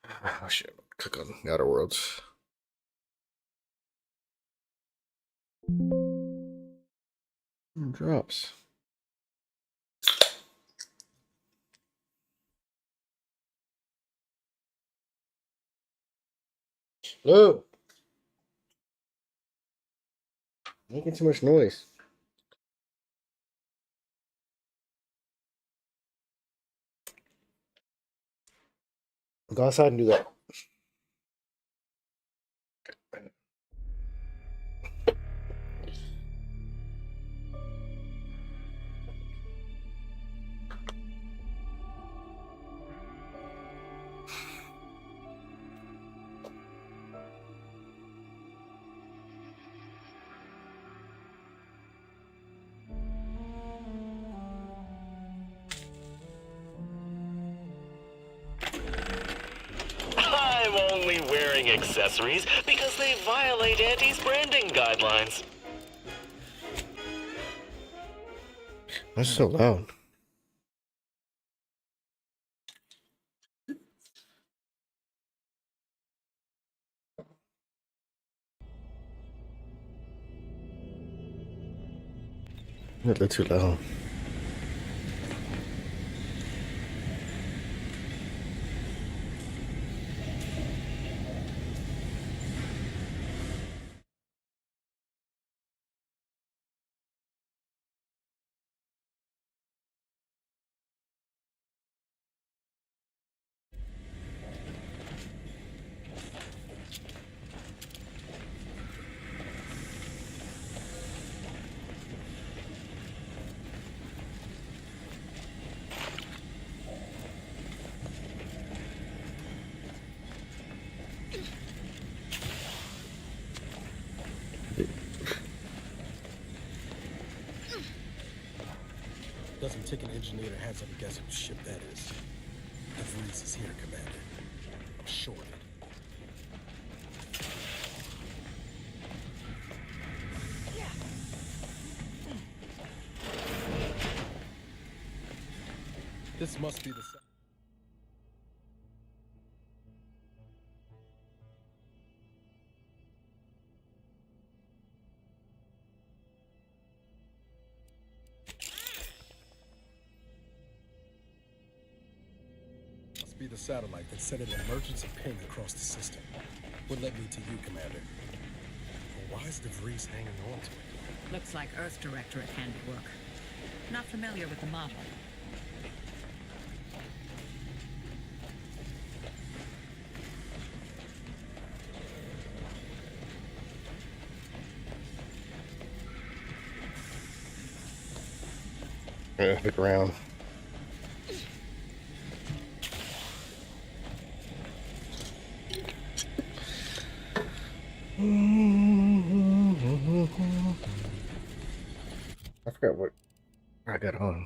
Oh shit! Click on the Outer Worlds. Drops. Hello. Making too much noise. Go outside and do that. I'm only wearing accessories because they violate Auntie's branding guidelines. That's so loud. They're too loud. Doesn't take an engineer to hazard a guess whose ship that is. DeVries is here, Commander. I'm sure of it. This must be the... Must be the satellite that sent an emergency ping across the system. What led me to you, Commander? Well, why is DeVries hanging on to it? Looks like Earth Directorate handiwork. Not familiar with the model. Yeah, look around. I forgot what I got on.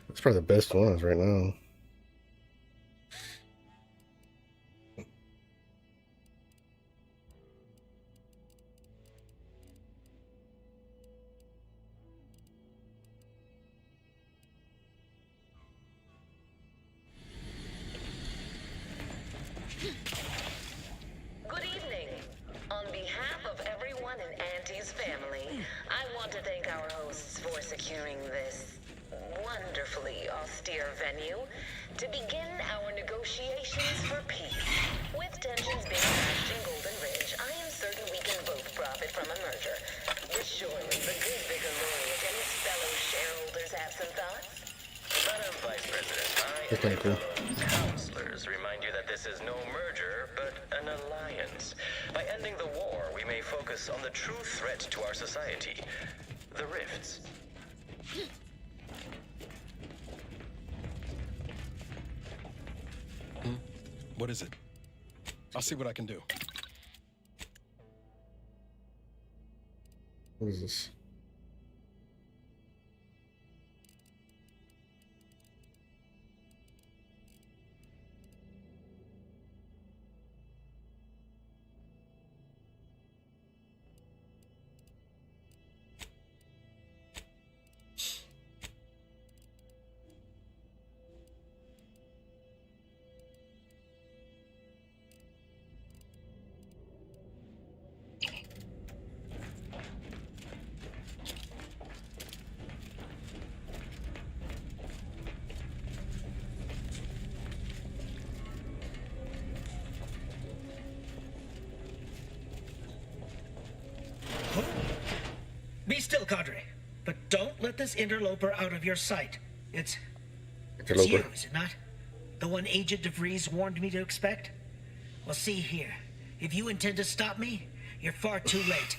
That's probably the best ones right now. Good evening. On behalf of everyone in Auntie's family, I want to thank our hosts for securing this wonderfully austere venue to begin our negotiations for peace. With tensions being hatched in Golden Ridge, I am certain we can both profit from a merger. But surely the good Vicar Laureate and his fellow shareholders have some thoughts? Madam Vice President, I Okay, and my cool. fellow counselors remind you that this is no merger, but an alliance. By ending the war, we may focus on the true threat to our society, the rifts. What is it? I'll see what I can do. What is this? Cadre, but don't let this interloper out of your sight. It's you, Interloper. is it not? The one Agent DeVries warned me to expect? Well, see here. If you intend to stop me, you're far too late.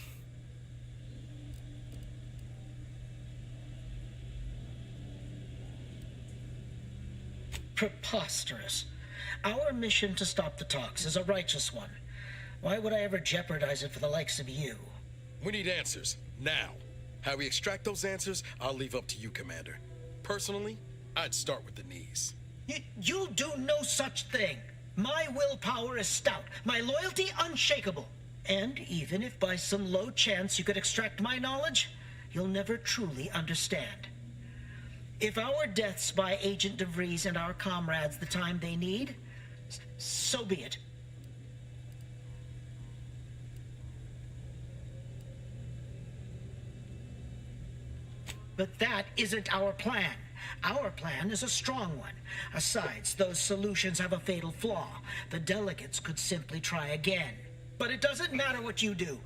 Preposterous. Our mission to stop the talks is a righteous one. Why would I ever jeopardize it for the likes of you? We need answers, now. How we extract those answers, I'll leave up to you, Commander. Personally, I'd start with the knees. You'll do no such thing. My willpower is stout, my loyalty unshakable. And even if by some low chance you could extract my knowledge, you'll never truly understand. If our deaths buy Agent DeVries and our comrades the time they need, so be it. But that isn't our plan. Our plan is a strong one. Besides, those solutions have a fatal flaw. The delegates could simply try again. But it doesn't matter what you do.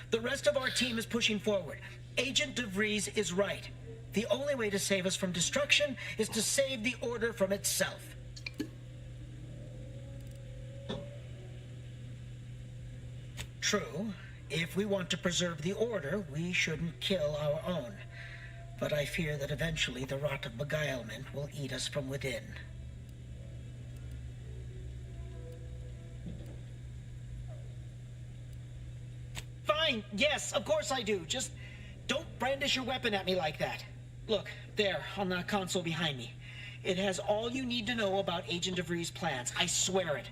The rest of our team is pushing forward. Agent DeVries is right. The only way to save us from destruction is to save the Order from itself. True. If we want to preserve the Order, we shouldn't kill our own. But I fear that eventually the rot of beguilement will eat us from within. Fine, yes, of course I do. Just don't brandish your weapon at me like that. Look, there, on the console behind me. It has all you need to know about Agent DeVries' plans. I swear it.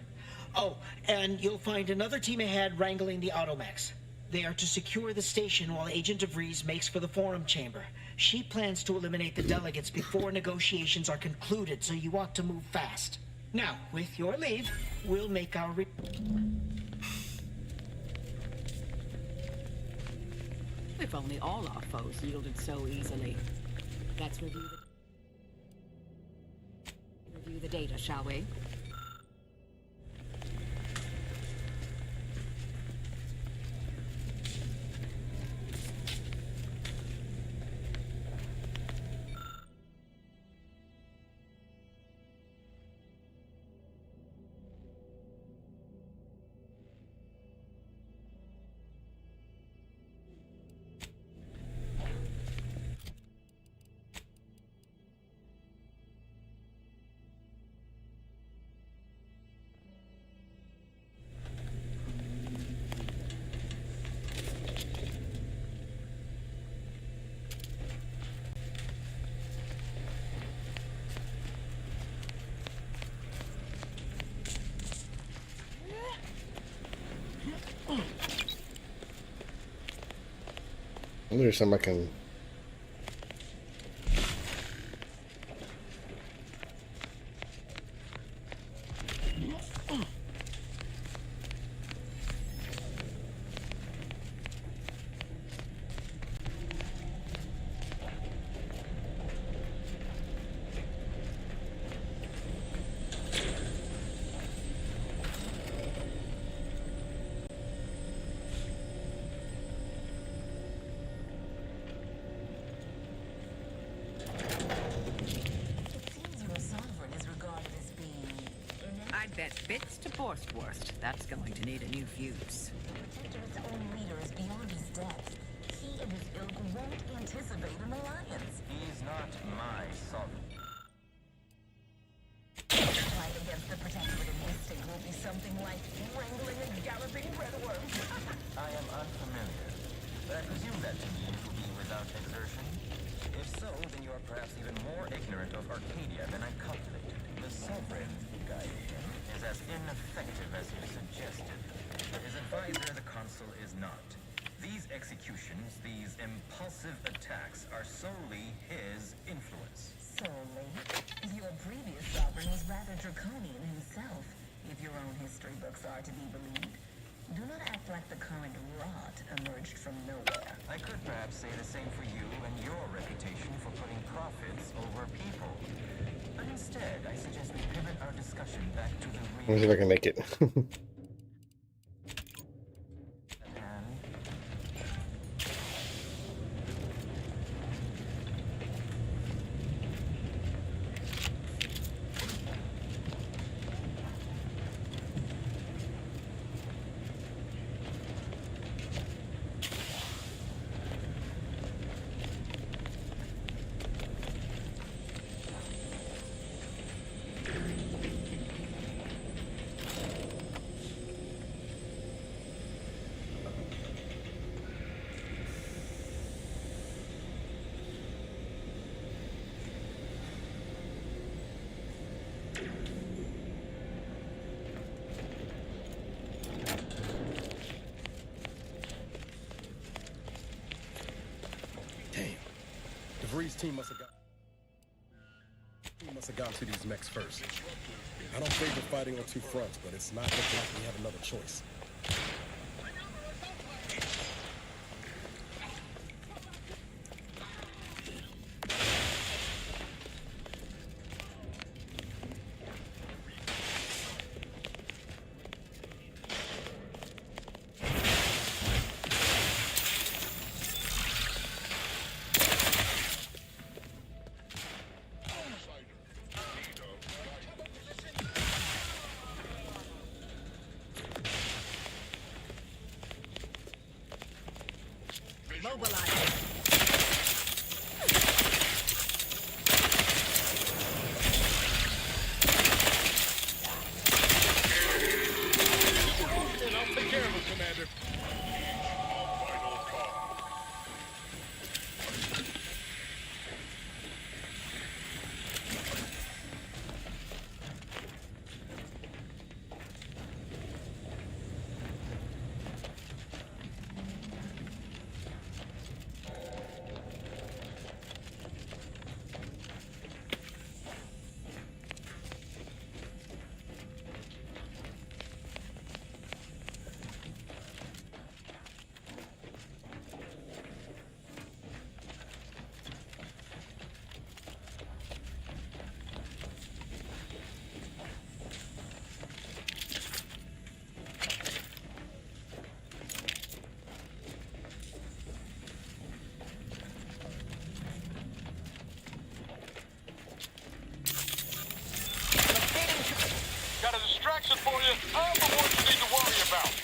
Oh, and you'll find another team ahead wrangling the automechs. They are to secure the station while Agent DeVries makes for the forum chamber. She plans to eliminate the delegates before negotiations are concluded, so you ought to move fast. Now, with your leave, we'll make our If only all our foes yielded so easily. Let's review the data, shall we? I wonder if somebody can. I'd bet bits to Borstwurst. That's going to need a new fuse. Protector's own leader is beyond his depth. He and his ilk won't anticipate an alliance. He's not my son. The fight against the Protectorate in this state will be something like wrangling a galloping breadworm. I am unfamiliar, but I presume that to mean it will be without exertion. If so, then you are perhaps even more ignorant of Arcadia than I calculated. The Sovereign, Gaelian, is as ineffective as he suggested. His advisor, the Consul, is not. These executions, these impulsive attacks, are solely his influence. Solely? Your previous sovereign was rather draconian himself, if your own history books are to be believed. Do not act like the current rot emerged from nowhere. I could perhaps say the same for you and your reputation for putting profits over people. But instead, I suggest we pivot our discussion back to the Let me see if I can make it. DeVries' team must have gotten to these mechs first. I don't favor fighting on two fronts, but it's not looking like we have another choice. Mobilize. I'll take care of it, Commander. Got a distraction for you. I'm the one you need to worry about.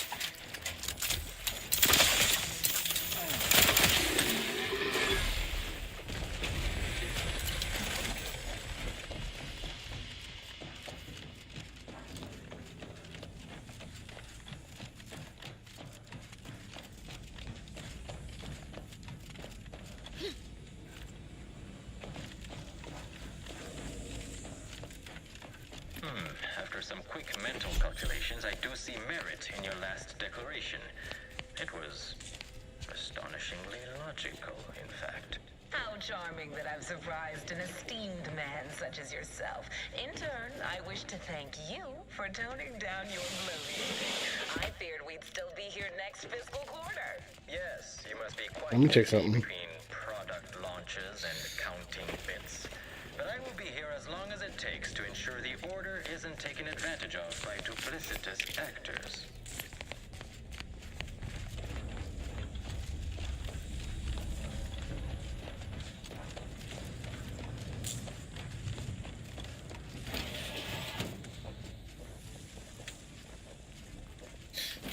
After some quick mental calculations, I do see merit in your last declaration. It was astonishingly logical, in fact. How charming that I've surprised an esteemed man such as yourself. In turn, I wish to thank you for toning down your bloating. I feared we'd still be here next fiscal quarter. Yes, you must be quite Let me check busy something. between product launches and counting bits. But I will be here as long as it takes to ensure the order isn't taken advantage of by duplicitous actors.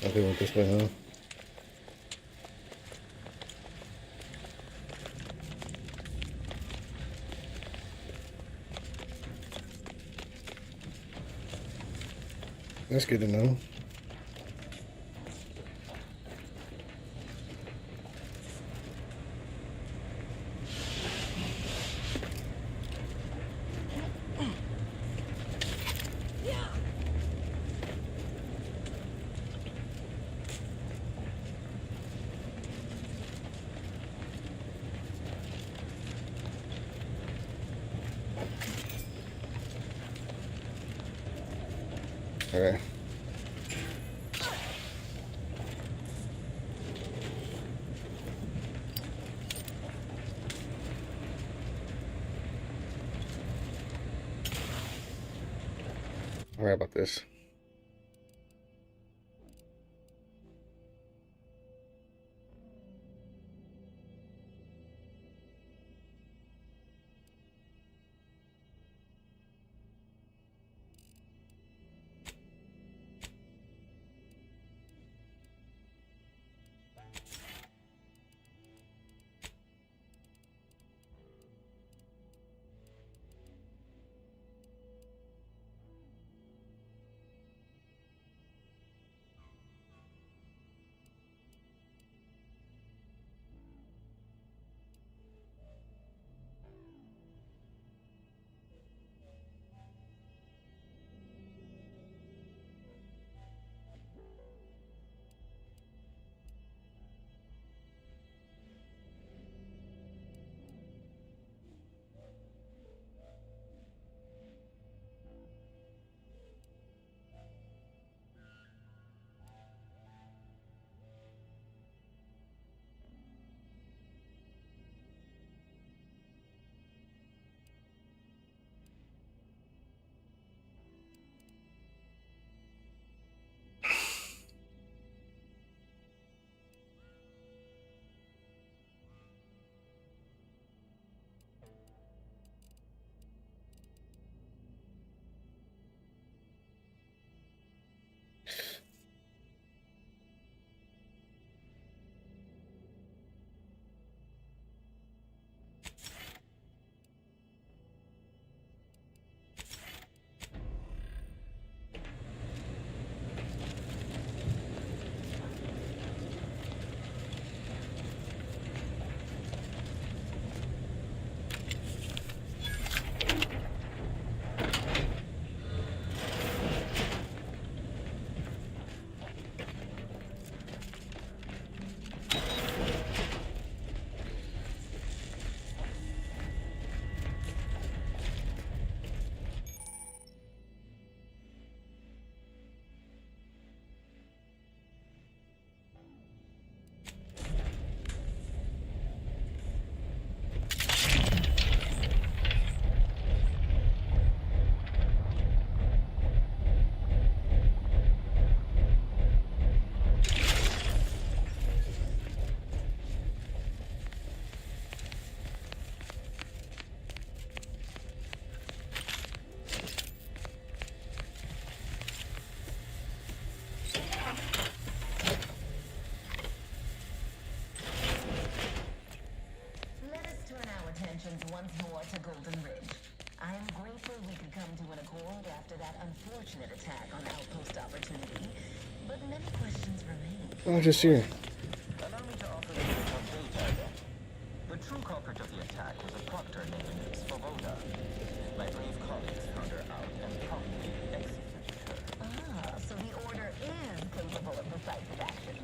Okay, went this way, huh? That's good to know. Okay. All right about this. that unfortunate attack on Outpost Opportunity, but many questions remain. Oh, just here. Allow me to offer you some data then. The true culprit of the attack was a proctor named Svoboda. My brave colleagues found her out and promptly executed her. Ah, so the Order is capable of decisive action.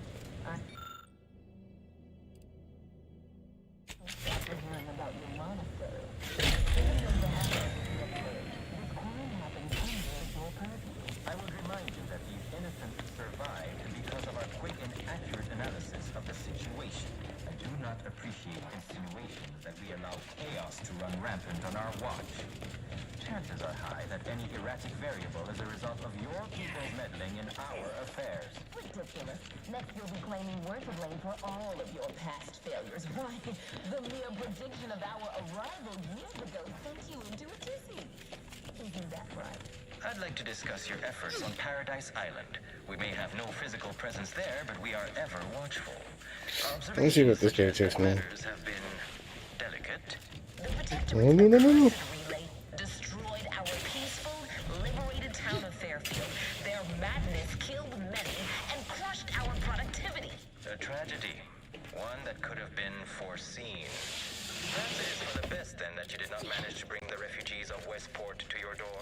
After hearing about your monastery, given the value of your purge, this crime happened under your purview. I would remind you that these innocents survived because of our quick and accurate analysis of the situation. I do not appreciate insinuations that we allow chaos to run rampant on our watch. Chances are high that any erratic variable is a result of your people's meddling in our affairs. Ridiculous. Next you'll be claiming we're to blame for all of your past failures. Why, the mere prediction of our arrival years ago sent you into a tizzy. Isn't that right? I'd like to discuss your efforts on Paradise Island. We may have no physical presence there, but we are ever watchful. Let me see what this guy takes, man. Matters have been delicate. The protectorate No. relay destroyed our peaceful, liberated town of Fairfield. Their madness killed many and crushed our productivity. A tragedy. One that could have been foreseen. Perhaps it is for the best then that you did not manage to bring the refugees of Westport to your door.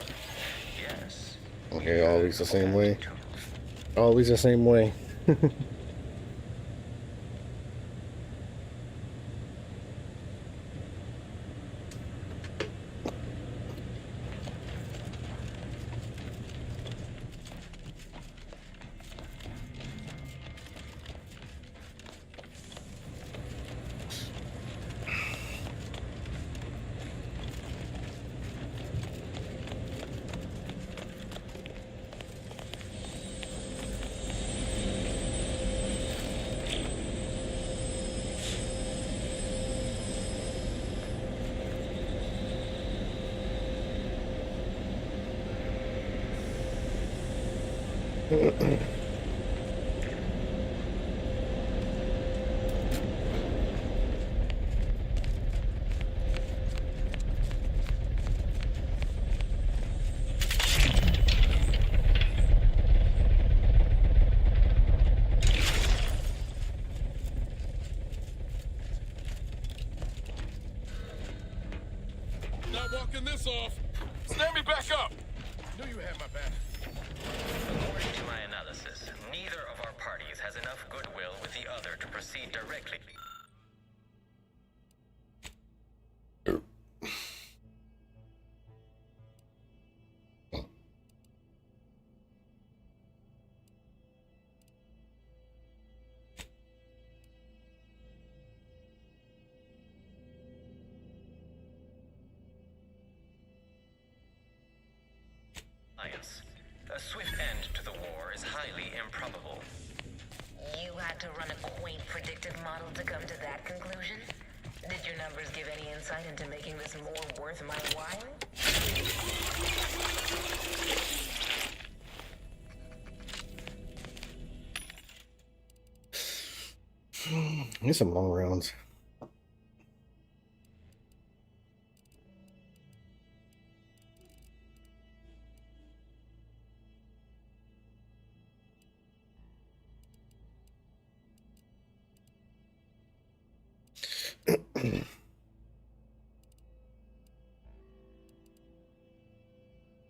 Yes. Okay, always the same way. Always the same way. Not walking this off. Stand me back up. Knew you had my back. According to my analysis, neither of our parties has enough goodwill with the other to proceed directly. A swift end to the war is highly improbable. You had to run a quaint predictive model to come to that conclusion? Did your numbers give any insight into making this more worth my while? There's some long rounds.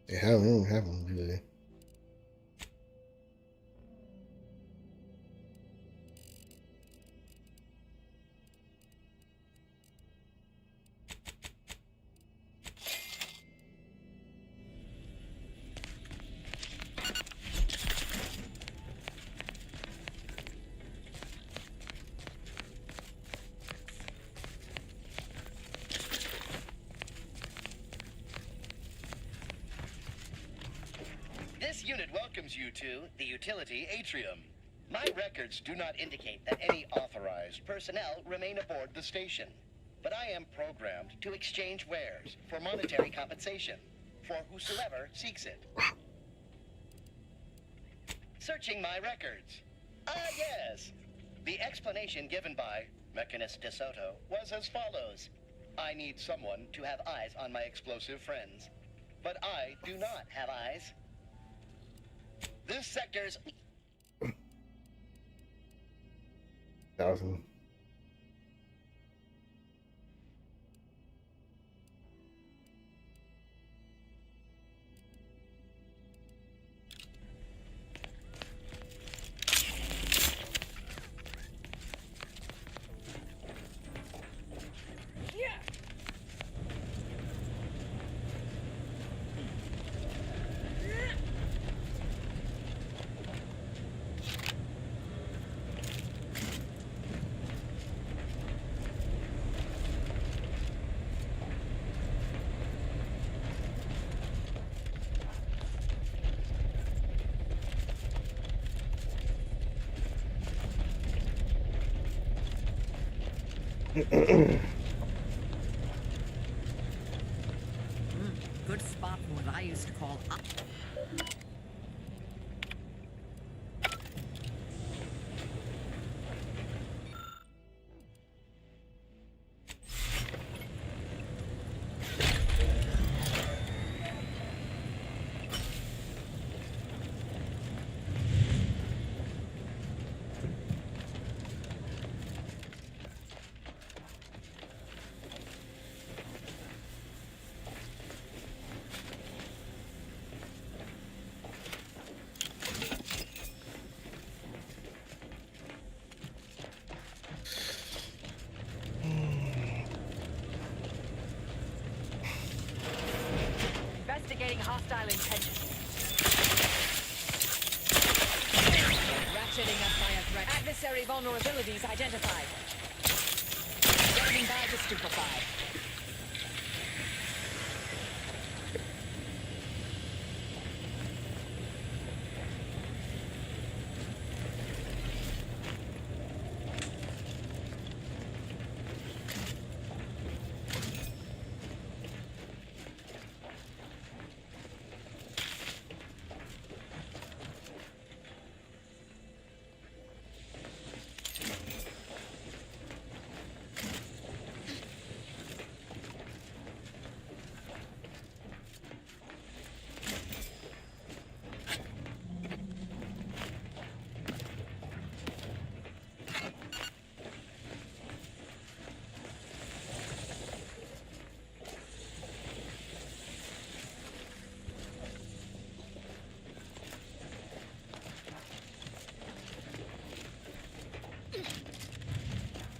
They don't have them, do they? This unit welcomes you to the utility atrium. My records do not indicate that any authorized personnel remain aboard the station. But I am programmed to exchange wares for monetary compensation for whosoever seeks it. Searching my records. Ah, yes. The explanation given by Mechanist DeSoto was as follows. I need someone to have eyes on my explosive friends. but I do not have eyes. This sector's 1,000. Good spot for what I used to call up. Investigating hostile intentions. Ratcheting up by a threat. Adversary vulnerabilities identified. Standing by to stupefy.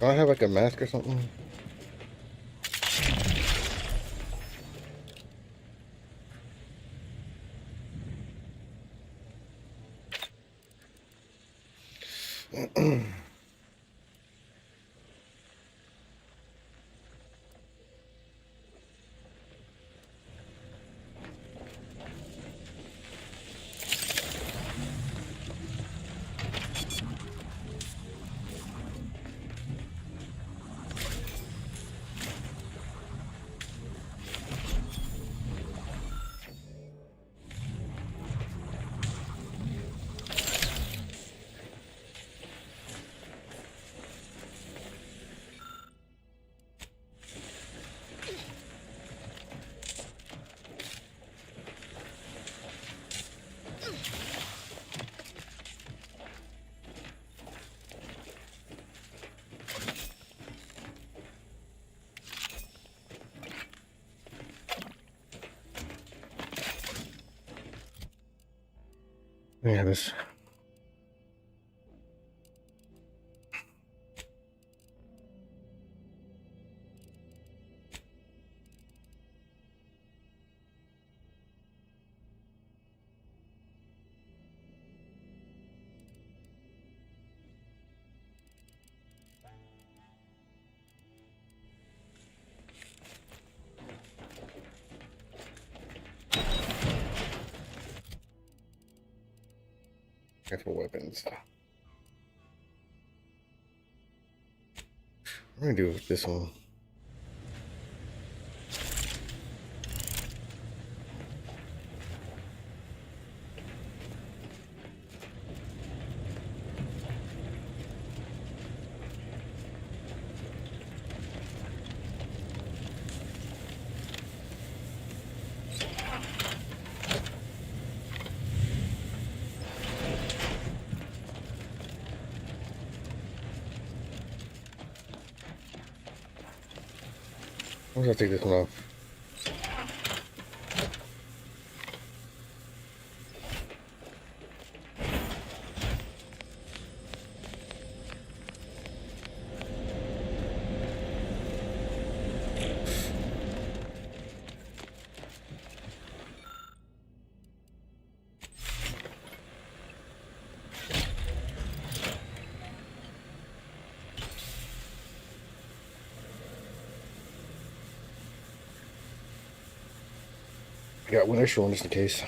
Do I have like a mask or something? Yeah, this. For weapons. I'm gonna do this one. I'm gonna take this one off. I got one extra one just in case.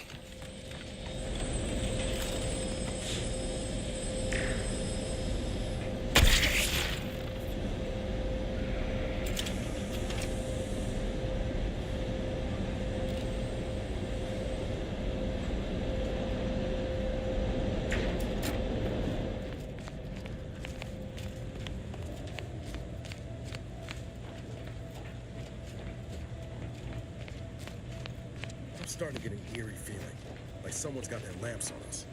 I'm starting to get an eerie feeling, like someone's got their lamps on us.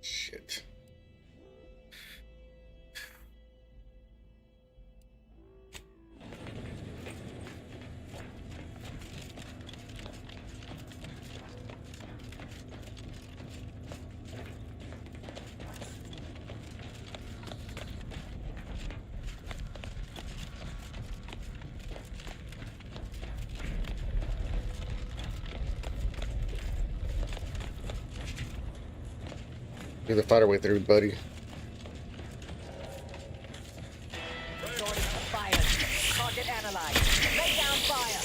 Shit. Do the fight our way through, buddy. Fire. Target analyzed. Lay down fire.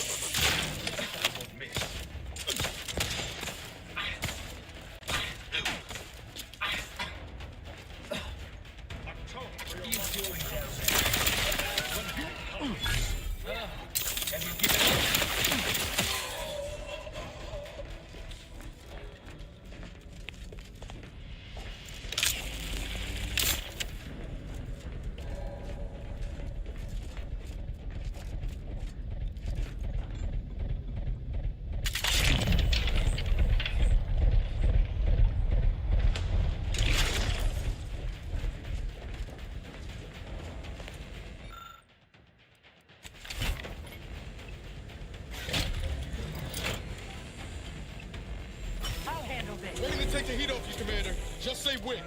I'll handle this. Ready to take the heat off you, Commander. Just say when. You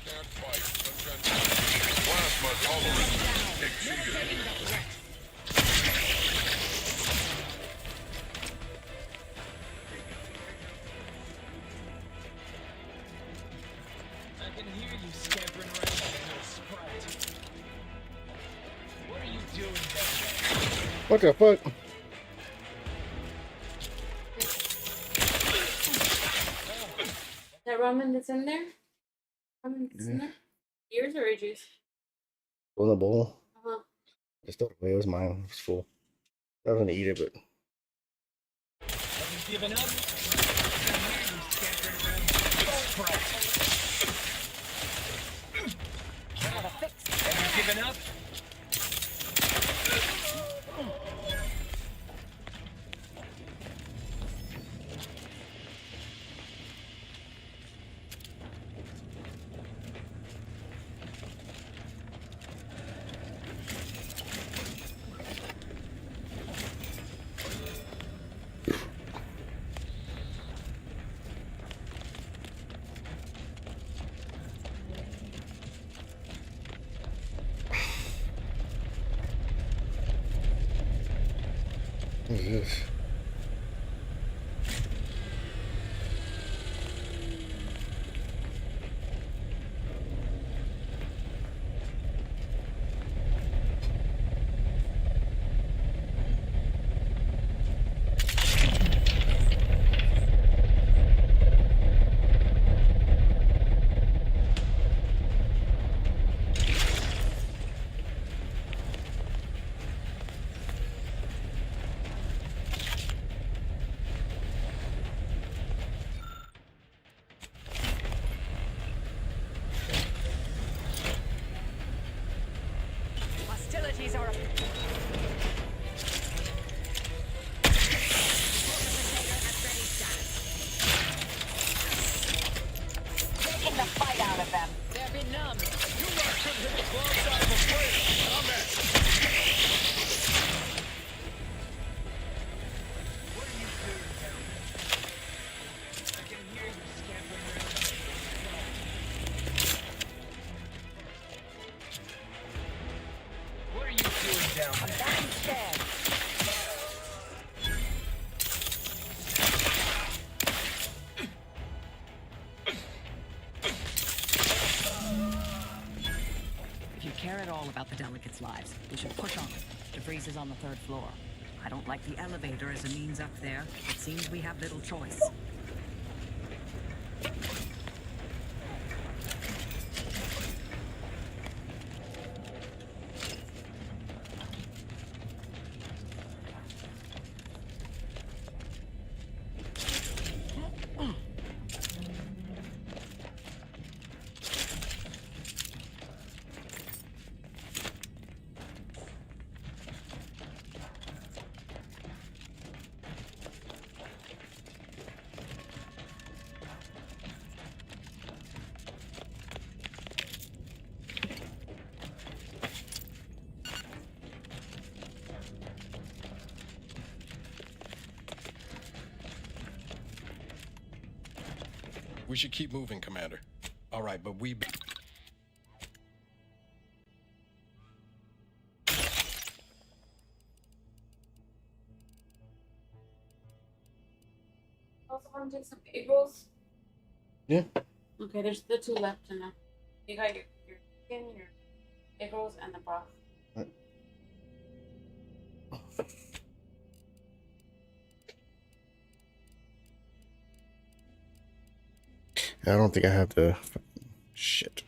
can't fight the plasma tolerance exceeded. I can hear you scampering around like a little sprite. What are you doing down there? What the fuck? That ramen that's in there? Ramen that's in there? Yours or Adri's? Go in the bowl. Uh-huh. Just throw it away. It was mine. It was full. I was gonna eat it, but Have you given up? I can hear you scampering around like a little sprite. Got a fix. Have you given up? what is this? of them. They're benumbed. You lot couldn't hit the wrong side of a flame. I'm at you. What are you doing, gentlemen? I can hear you scampering around. What are you doing down there? Downstairs. If you care at all about the delegates' lives, we should push on. DeVries is on the 3rd floor. I don't like the elevator as a means up there. It seems we have little choice. We should keep moving, Commander. All right, but we... Also want to take some egg rolls? Yeah. Okay, there's the 2 left now. You got your chicken, your egg rolls, and the broth. I don't think I have the shit.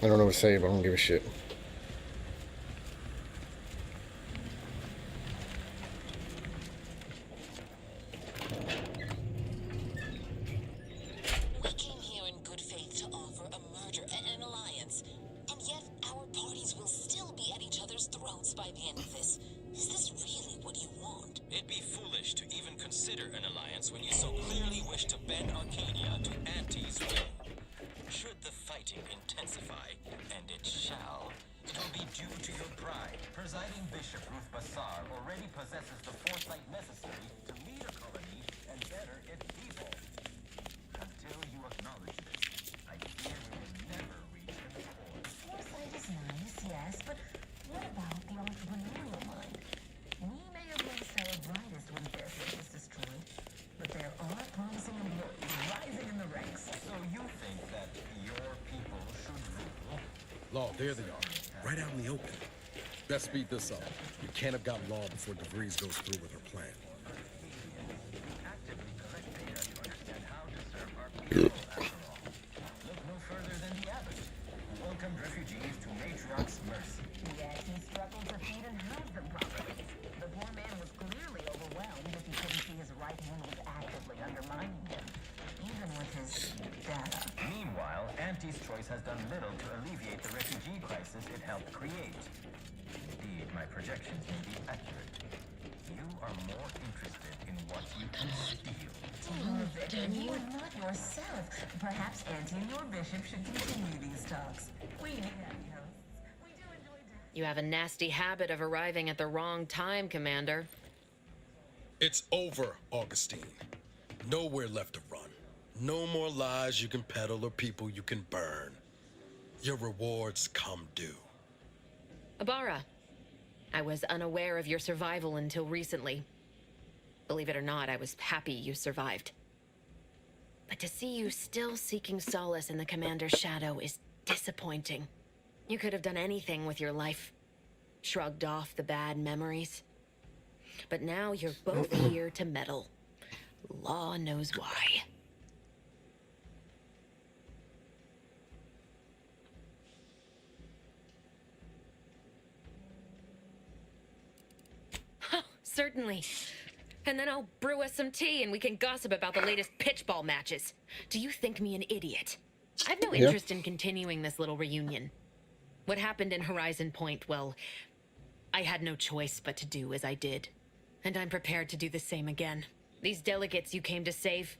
I don't know what to say, but I don't give a shit. We came here in good faith to offer a merger and an alliance, and yet our parties will still be at each other's throats by the end of this. Is this really what you want? It'd be foolish to even consider an alliance when you so clearly wish to bend Arcadia to Auntie's will. Should the fighting intensify, and it shall, it will be due to your pride. Presiding Bishop Ruth Bassar already possesses the foresight necessary to lead a colony and better its people. Until you acknowledge this, I fear we will never reach control. Foresight is nice, yes, but what about the entrepreneurial mind? We may have lost our brightest when Fairfield is destroyed, but there are promising employees rising in the ranks. So you think that your people should rule? Law, there they are. Right out in the open. Best speed this up. We can't have got Law before DeVries goes through with her plan. Actively collect data to understand how to serve our people, after all. Look no further than the abbot, who welcomed refugees to Matriarch's mercy. Yet he struggled to feed and house them properly. The poor man was clearly overwhelmed if he couldn't see his right hand was actively undermining him, even with his data. Meanwhile, Auntie's Choice has done little to alleviate the refugee crisis it helped create. Indeed, my projections may be accurate. You are more interested in what you can steal. You are not yourself. Perhaps Auntie and your bishop should continue these talks. We need happy hosts. We do enjoy dinner. You have a nasty habit of arriving at the wrong time, Commander. It's over, Augustine. Nowhere left to run. No more lies you can peddle or people you can burn. Your rewards come due. Abara, I was unaware of your survival until recently. Believe it or not, I was happy you survived. But to see you still seeking solace in the Commander's shadow is disappointing. You could have done anything with your life. Shrugged off the bad memories. But now you're both here to meddle. Law knows why. Oh, certainly. And then I'll brew us some tea and we can gossip about the latest pitchball matches. Do you think me an idiot? I've no interest in continuing this little reunion. What happened in Horizon Point, well, I had no choice but to do as I did. And I'm prepared to do the same again. These delegates you came to save,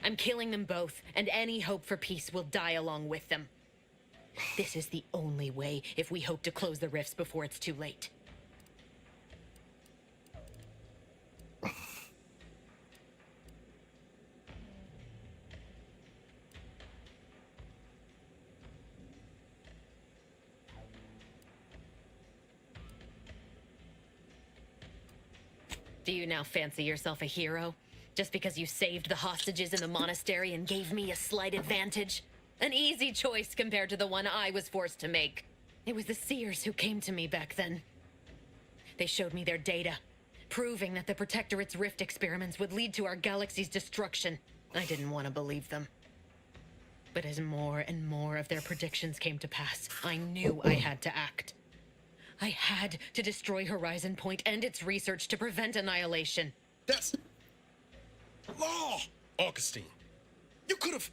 I'm killing them both, and any hope for peace will die along with them. This is the only way if we hope to close the rifts before it's too late. Do you now fancy yourself a hero? Just because you saved the hostages in the monastery and gave me a slight advantage? An easy choice compared to the one I was forced to make. It was the Seers who came to me back then. They showed me their data, proving that the Protectorate's rift experiments would lead to our galaxy's destruction. I didn't want to believe them. But as more and more of their predictions came to pass, I knew I had to act. I had to destroy Horizon Point and its research to prevent annihilation. That's law, Augustine. You could have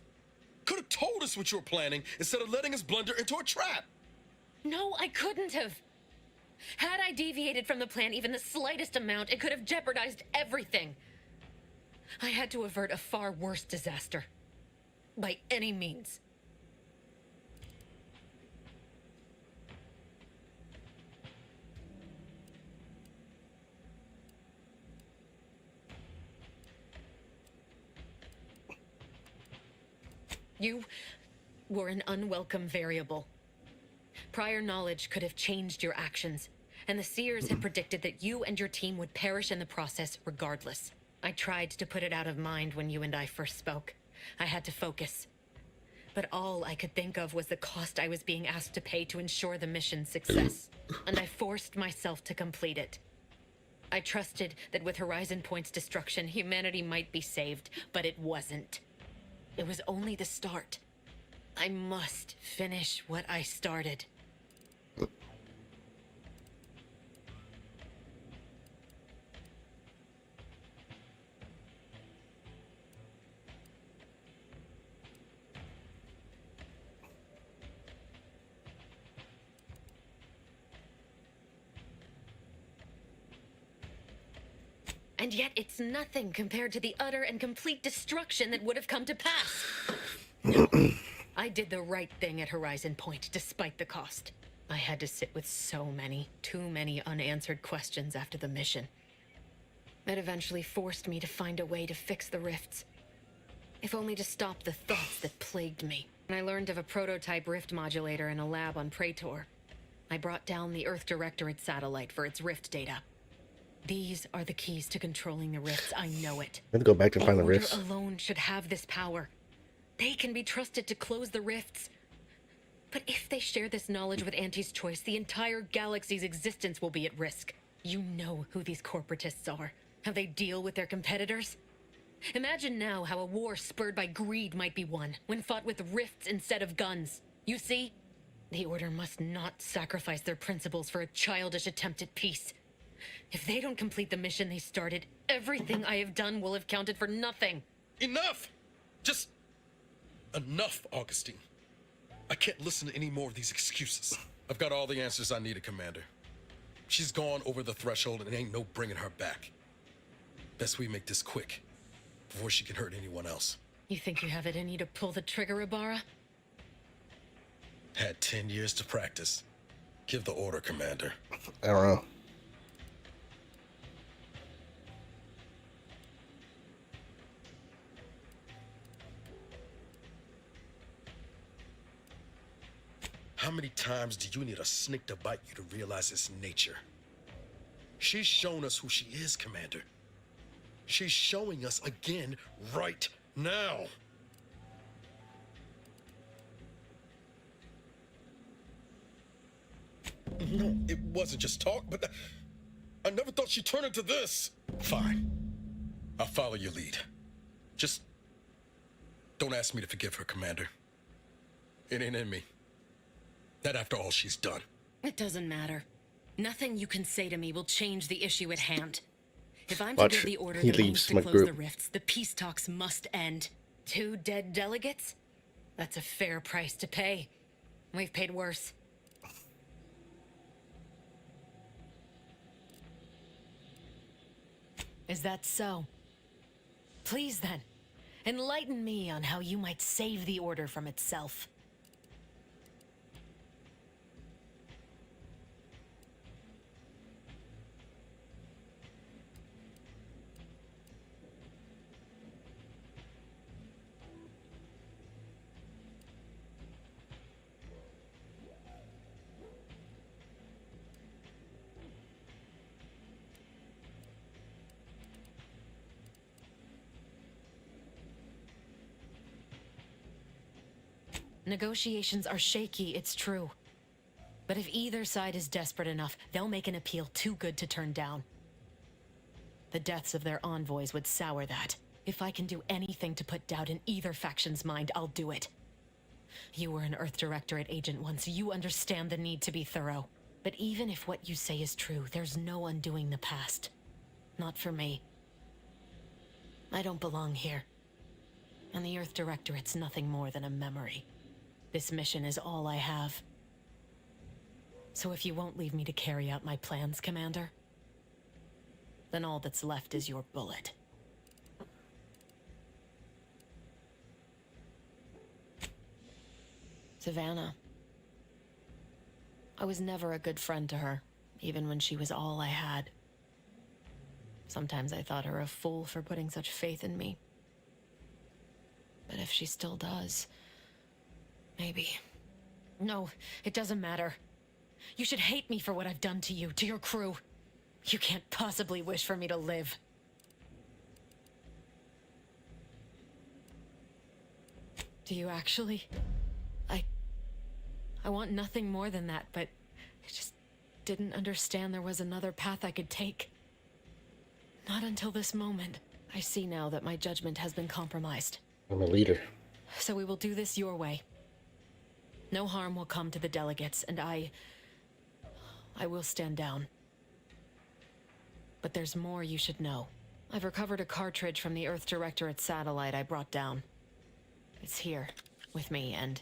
told us what you were planning instead of letting us blunder into a trap. No, I couldn't have. Had I deviated from the plan even the slightest amount, it could have jeopardized everything. I had to avert a far worse disaster. By any means. You were an unwelcome variable. Prior knowledge could have changed your actions, and the Seers had predicted that you and your team would perish in the process regardless. I tried to put it out of mind when you and I first spoke. I had to focus. But all I could think of was the cost I was being asked to pay to ensure the mission's success, and I forced myself to complete it. I trusted that with Horizon Point's destruction, humanity might be saved, but it wasn't. It was only the start. I must finish what I started. And yet it's nothing compared to the utter and complete destruction that would have come to pass. No, I did the right thing at Horizon Point, despite the cost. I had to sit with too many unanswered questions after the mission. It eventually forced me to find a way to fix the rifts. If only to stop the thoughts that plagued me. When I learned of a prototype rift modulator in a lab on Praetor, I brought down the Earth Directorate satellite for its rift data. These are the keys to controlling the rifts. I know it. I have to go back to find the Order rifts. alone should have this power. They can be trusted to close the rifts. But if they share this knowledge with Auntie's Choice, the entire galaxy's existence will be at risk. You know who these corporatists are, how they deal with their competitors. Imagine now how a war spurred by greed might be won when fought with rifts instead of guns. You see? The Order must not sacrifice their principles for a childish attempt at peace. If they don't complete the mission they started, everything I have done will have counted for nothing. Enough! Just enough, Augustine. I can't listen to any more of these excuses. I've got all the answers I needed, Commander. She's gone over the threshold and ain't no bringing her back. Best we make this quick, before she can hurt anyone else. You think you have it in you to pull the trigger, Ibarra? Had 10 years to practice. Give the order, Commander. I don't know. How many times do you need a snake to bite you to realize its nature? She's shown us who she is, Commander. She's showing us again right now. No, it wasn't just talk, but I never thought she'd turn into this. Fine. I'll follow your lead. Just don't ask me to forgive her, Commander. It ain't in me. Not after all she's done. It doesn't matter. Nothing you can say to me will change the issue at hand. If I'm Watch, to give the order he that leaves needs to my close group. the rifts, the peace talks must end. 2 dead delegates? That's a fair price to pay. We've paid worse. Is that so? Please then, enlighten me on how you might save the order from itself. Negotiations are shaky, it's true. But if either side is desperate enough, they'll make an appeal too good to turn down. The deaths of their envoys would sour that. If I can do anything to put doubt in either faction's mind, I'll do it. You were an Earth Directorate agent once. You understand the need to be thorough. But even if what you say is true, there's no undoing the past. Not for me. I don't belong here. And the Earth Directorate's nothing more than a memory. This mission is all I have. So if you won't leave me to carry out my plans, Commander, then all that's left is your bullet. Savannah. I was never a good friend to her, even when she was all I had. Sometimes I thought her a fool for putting such faith in me. But if she still does, maybe. No, it doesn't matter. You should hate me for what I've done to you, to your crew. You can't possibly wish for me to live. Do you actually? I want nothing more than that, but I just didn't understand there was another path I could take. Not until this moment. I see now that my judgment has been compromised. I'm a leader. So we will do this your way. No harm will come to the delegates, and I will stand down. But there's more you should know. I've recovered a cartridge from the Earth Directorate satellite I brought down. It's here, with me, and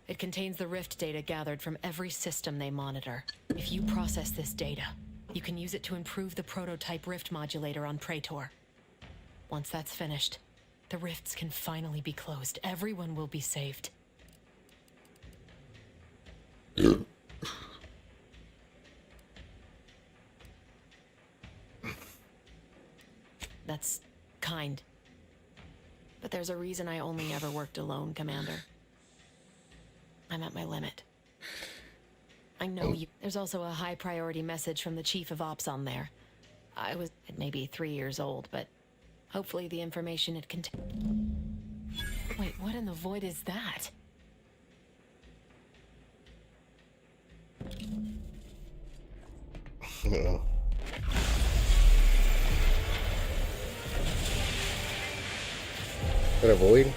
it contains the rift data gathered from every system they monitor. If you process this data, you can use it to improve the prototype rift modulator on Praetor. Once that's finished, the rifts can finally be closed. Everyone will be saved. That's kind. But there's a reason I only ever worked alone, Commander. I'm at my limit. I know you. There's also a high priority message from the Chief of Ops on there. I was maybe 3 years old, but hopefully the information it contains. Wait, what in the void is that? Uh-oh. Is that a void?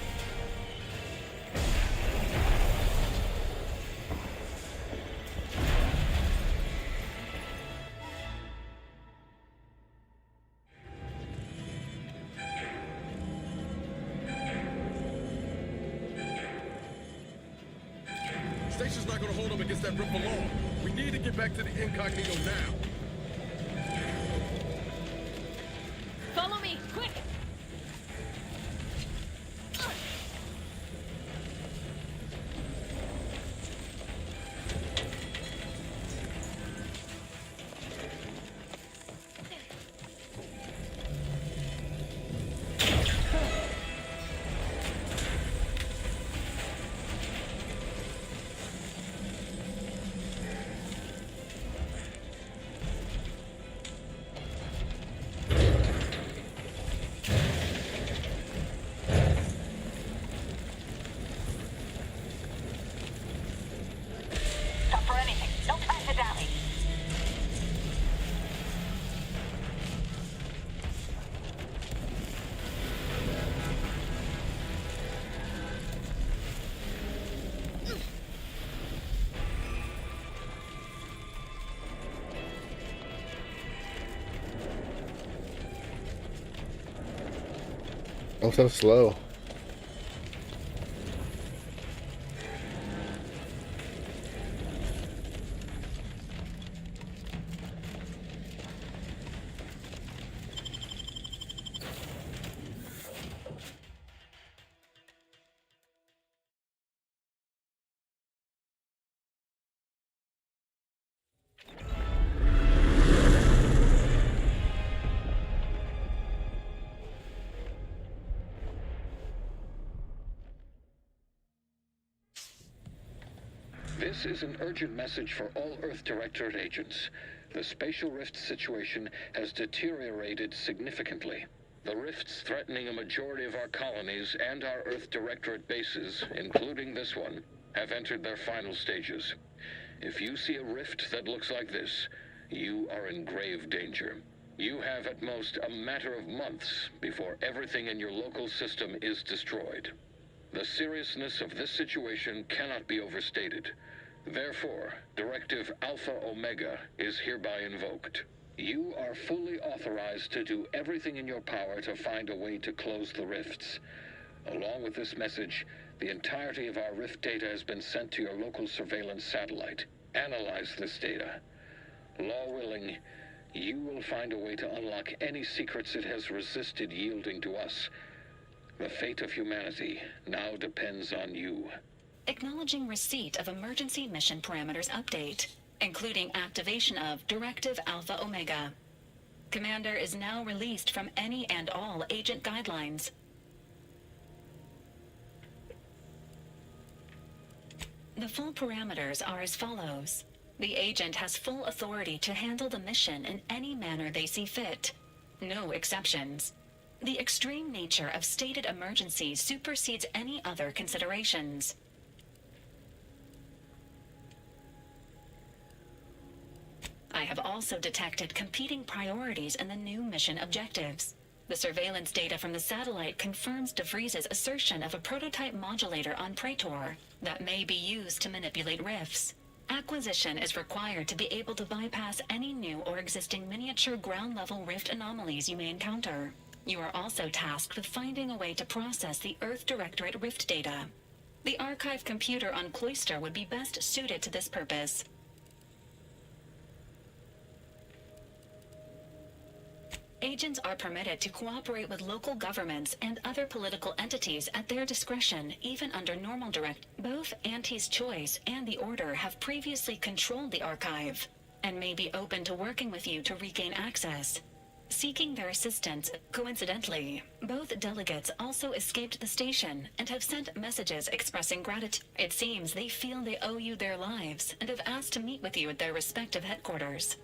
Station's not gonna hold up against that rip alone. We need to get back to the incognito now. Quick! Stop for anything. No time to dally. I'm so slow. This is an urgent message for all Earth Directorate agents. The spatial rift situation has deteriorated significantly. The rifts threatening a majority of our colonies and our Earth Directorate bases, including this one, have entered their final stages. If you see a rift that looks like this, you are in grave danger. You have at most a matter of months before everything in your local system is destroyed. The seriousness of this situation cannot be overstated. Therefore, Directive Alpha Omega is hereby invoked. You are fully authorized to do everything in your power to find a way to close the rifts. Along with this message, the entirety of our rift data has been sent to your local surveillance satellite. Analyze this data. Law willing, you will find a way to unlock any secrets it has resisted yielding to us. The fate of humanity now depends on you. Acknowledging receipt of emergency mission parameters update, including activation of Directive Alpha Omega. Commander is now released from any and all agent guidelines. The full parameters are as follows. The agent has full authority to handle the mission in any manner they see fit. No exceptions. The extreme nature of stated emergencies supersedes any other considerations. I have also detected competing priorities in the new mission objectives. The surveillance data from the satellite confirms DeVries's assertion of a prototype modulator on Praetor that may be used to manipulate rifts. Acquisition is required to be able to bypass any new or existing miniature ground-level rift anomalies you may encounter. You are also tasked with finding a way to process the Earth Directorate rift data. The archive computer on Cloister would be best suited to this purpose. Agents are permitted to cooperate with local governments and other political entities at their discretion, even under normal direct. Both Auntie's Choice and the Order have previously controlled the archive, and may be open to working with you to regain access. Seeking their assistance, coincidentally, both delegates also escaped the station and have sent messages expressing gratitude. It seems they feel they owe you their lives and have asked to meet with you at their respective headquarters.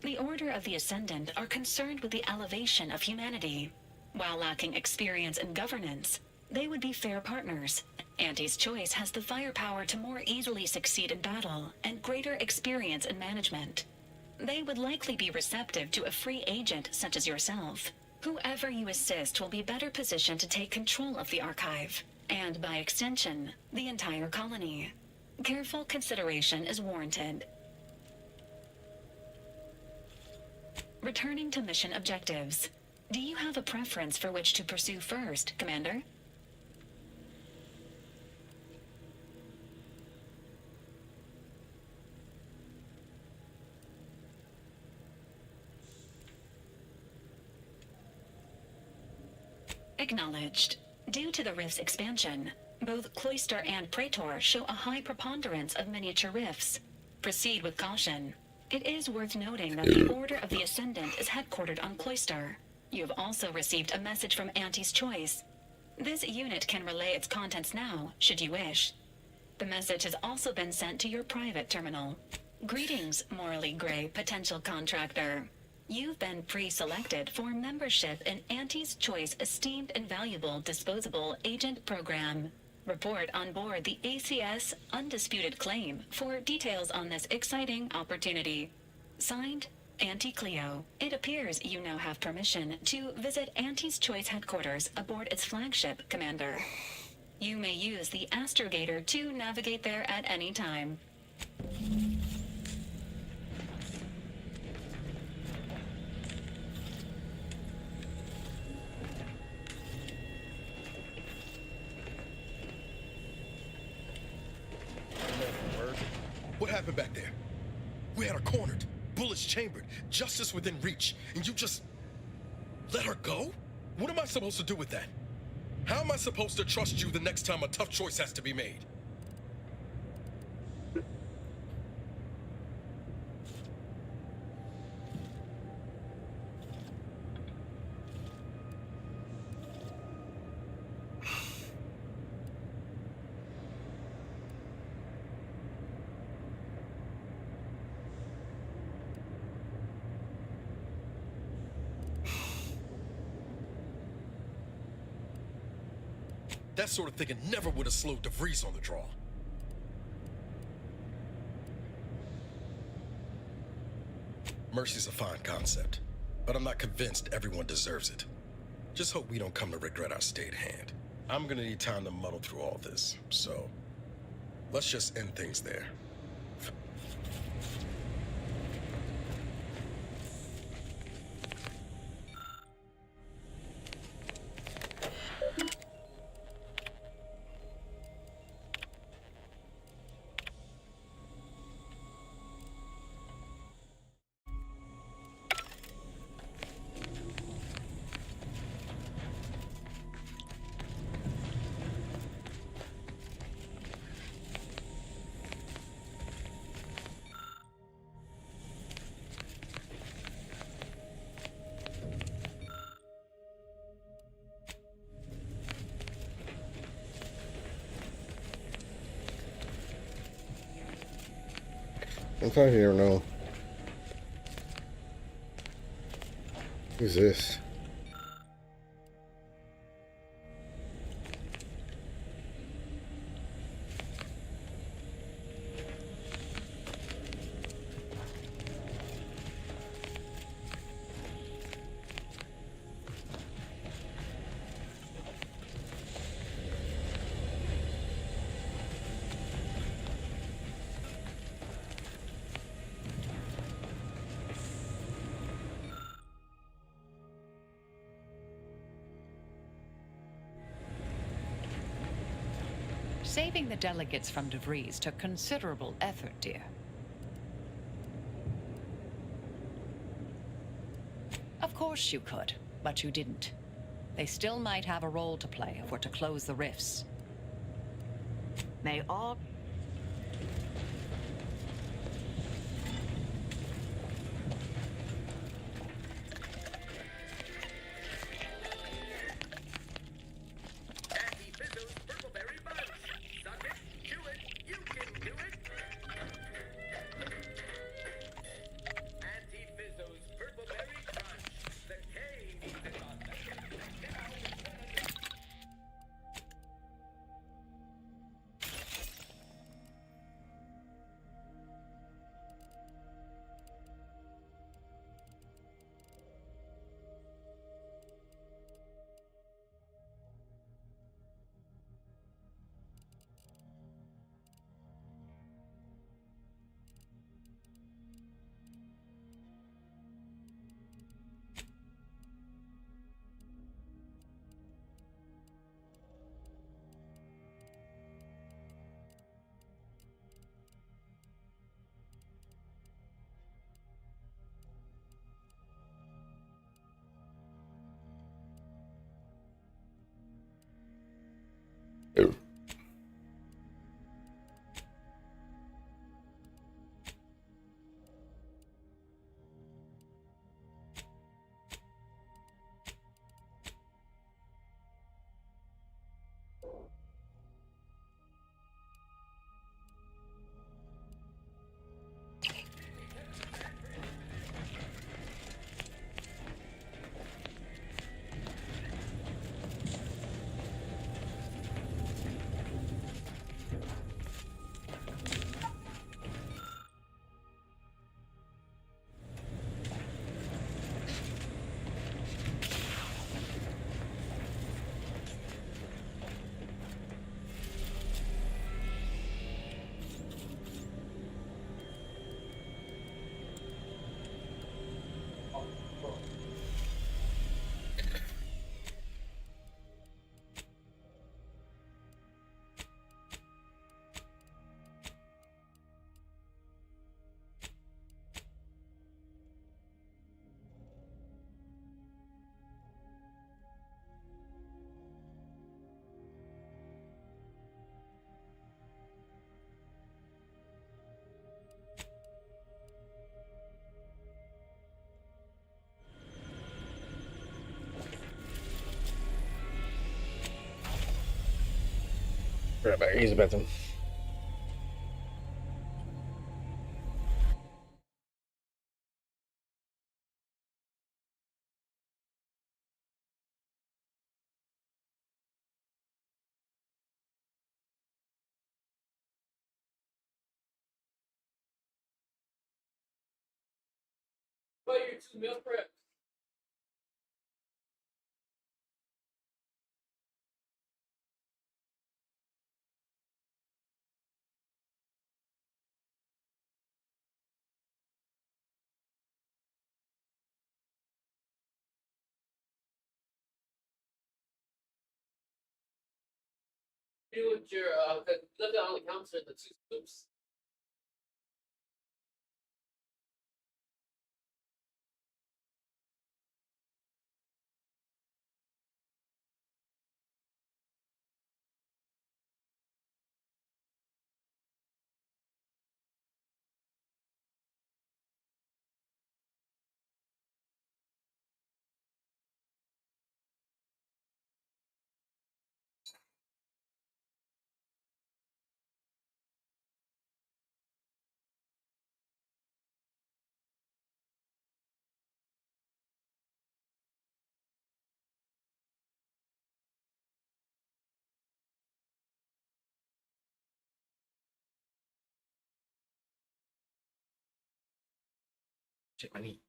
The Order of the Ascendant are concerned with the elevation of humanity. While lacking experience in governance, they would be fair partners. Auntie's Choice has the firepower to more easily succeed in battle and greater experience in management. They would likely be receptive to a free agent such as yourself. Whoever you assist will be better positioned to take control of the archive, and by extension, the entire colony. Careful consideration is warranted. Returning to mission objectives. Do you have a preference for which to pursue first, Commander? Acknowledged. Due to the rift's expansion, both Cloister and Praetor show a high preponderance of miniature rifts. Proceed with caution. It is worth noting that the Order of the Ascendant is headquartered on Cloister. You have also received a message from Auntie's Choice. This unit can relay its contents now, should you wish. The message has also been sent to your private terminal. Greetings, morally gray potential contractor. You've been pre-selected for membership in Auntie's Choice Esteemed and Valuable Disposable Agent Program. Report on board the ACS Undisputed Claim for details on this exciting opportunity. Signed, Auntie Cleo. It appears you now have permission to visit Auntie's Choice headquarters aboard its flagship, Commander. You may use the astrogator to navigate there at any time. What happened back there? We had her cornered, bullets chambered, justice within reach, and you just let her go? What am I supposed to do with that? How am I supposed to trust you the next time a tough choice has to be made? That sort of thinking never would have slowed DeVries on the draw. Mercy's a fine concept, but I'm not convinced everyone deserves it. Just hope we don't come to regret our stayed hand. I'm gonna need time to muddle through all this, so let's just end things there. If I hear no. Who's this? Saving the delegates from DeVries took considerable effort, dear. Of course you could, but you didn't. They still might have a role to play if we're to close the rifts. May all... Ew. Right back. Use the bathroom. But your 2 meal prep. Do with your left it on the counter, the 2 scoops. Check my knee.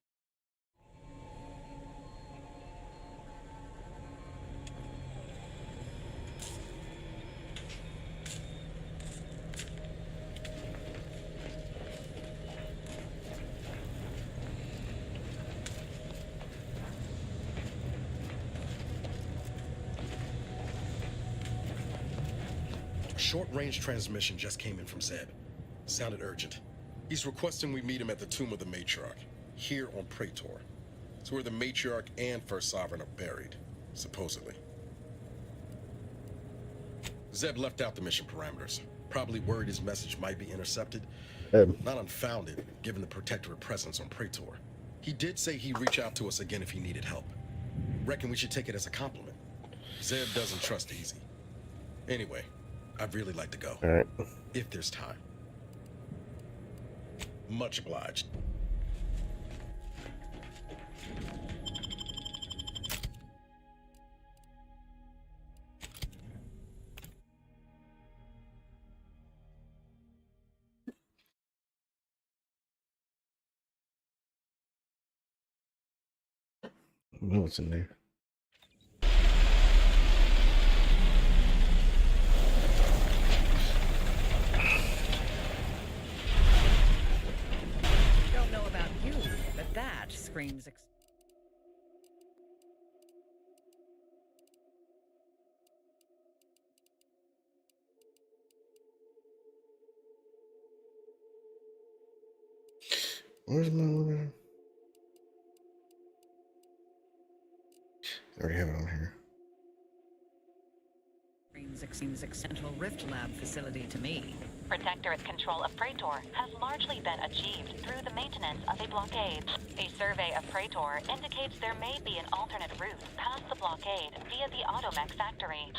A short-range transmission just came in from Zeb. Sounded urgent. He's requesting we meet him at the tomb of the Matriarch, here on Praetor. It's where the Matriarch and First Sovereign are buried, supposedly. Zeb left out the mission parameters. Probably worried his message might be intercepted. Not unfounded, given the Protectorate presence on Praetor. He did say he'd reach out to us again if he needed help. Reckon we should take it as a compliment. Zeb doesn't trust easy. Anyway, I'd really like to go. All right. If there's time. Much obliged. I don't know what's in there. Don't know about you, but that screams. Where's my other? I already have it on here. Screams seems like Sentinel Rift Lab facility to me. Protectorate control of Praetor has largely been achieved through the maintenance of a blockade. A survey of Praetor indicates there may be an alternate route past the blockade via the Automech factory.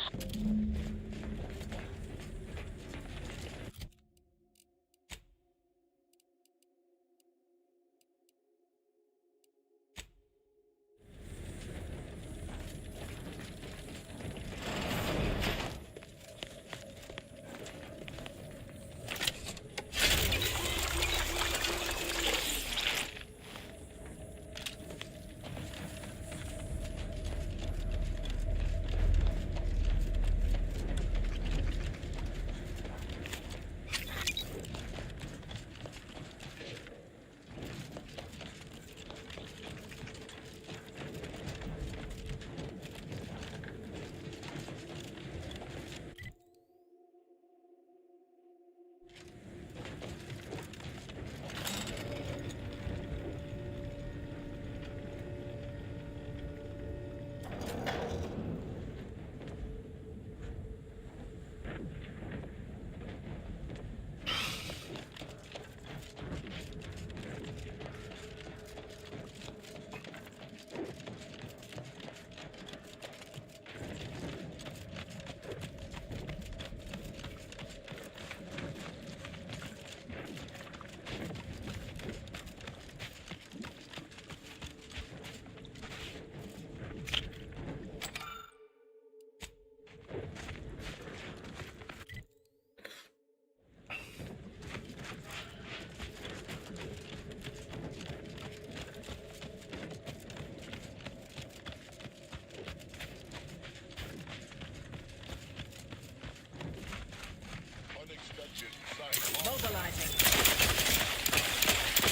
Mobilizing.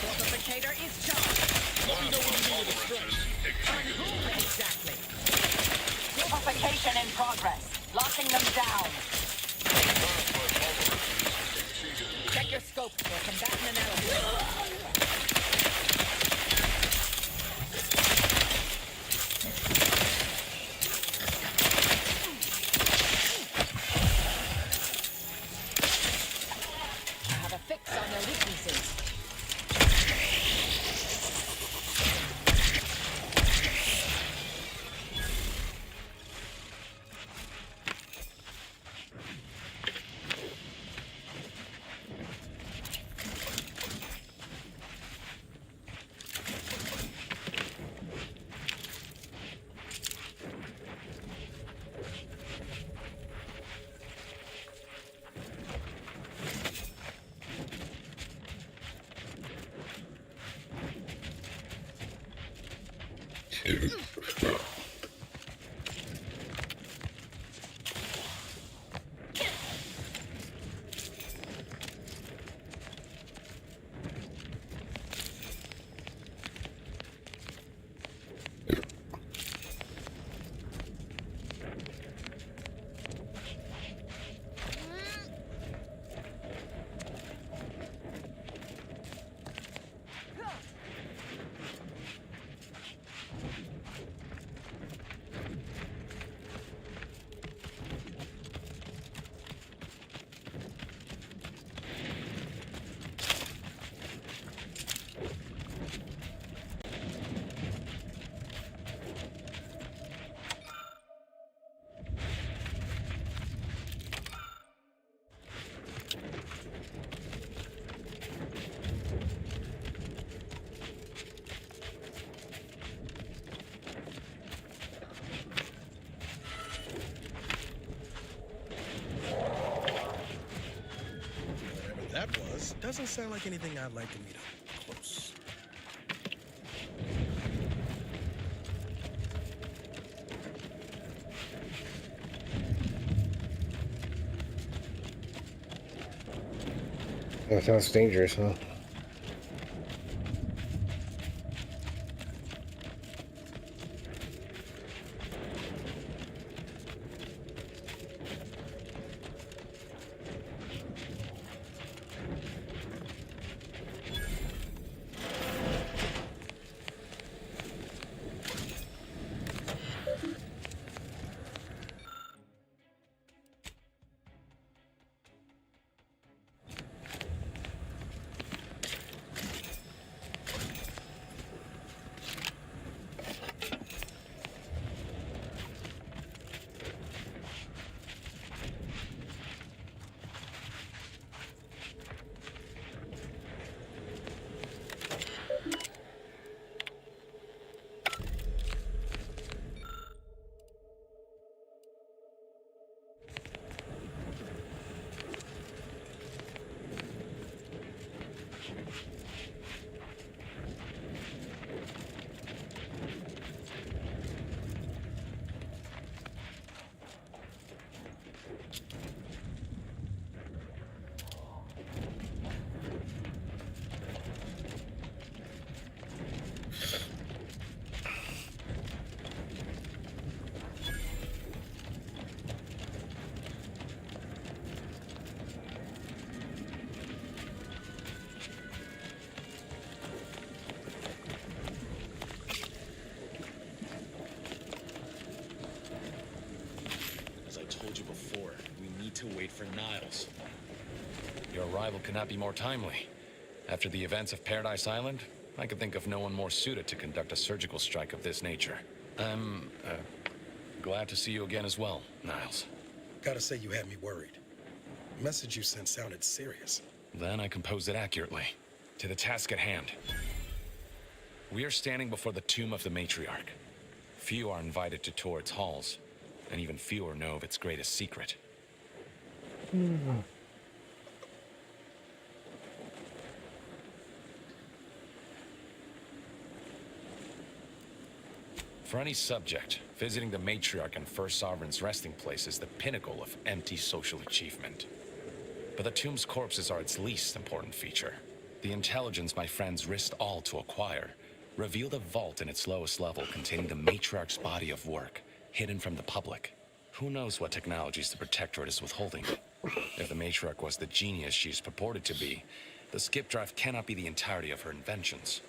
Fortificator is charged. Let me know when you need it. Exactly. Fortification in progress. Locking them down. Check your scope for combatant analysis. That was doesn't sound like anything I'd like to meet up close. That sounds dangerous, huh? friend Niles. Your arrival could not be more timely. After the events of Paradise Island, I could think of no one more suited to conduct a surgical strike of this nature. I'm glad to see you again as well, Niles. Gotta say you had me worried. The message you sent sounded serious. Then I composed it accurately. To the task at hand. We are standing before the tomb of the Matriarch. Few are invited to tour its halls, and even fewer know of its greatest secret. For any subject, visiting the Matriarch and First Sovereign's resting place is the pinnacle of empty social achievement. But the tomb's corpses are its least important feature. The intelligence my friends risked all to acquire revealed a vault in its lowest level containing the Matriarch's body of work, hidden from the public. Who knows what technologies the Protectorate is withholding? If the Matriarch was the genius she is purported to be, the skip drive cannot be the entirety of her inventions.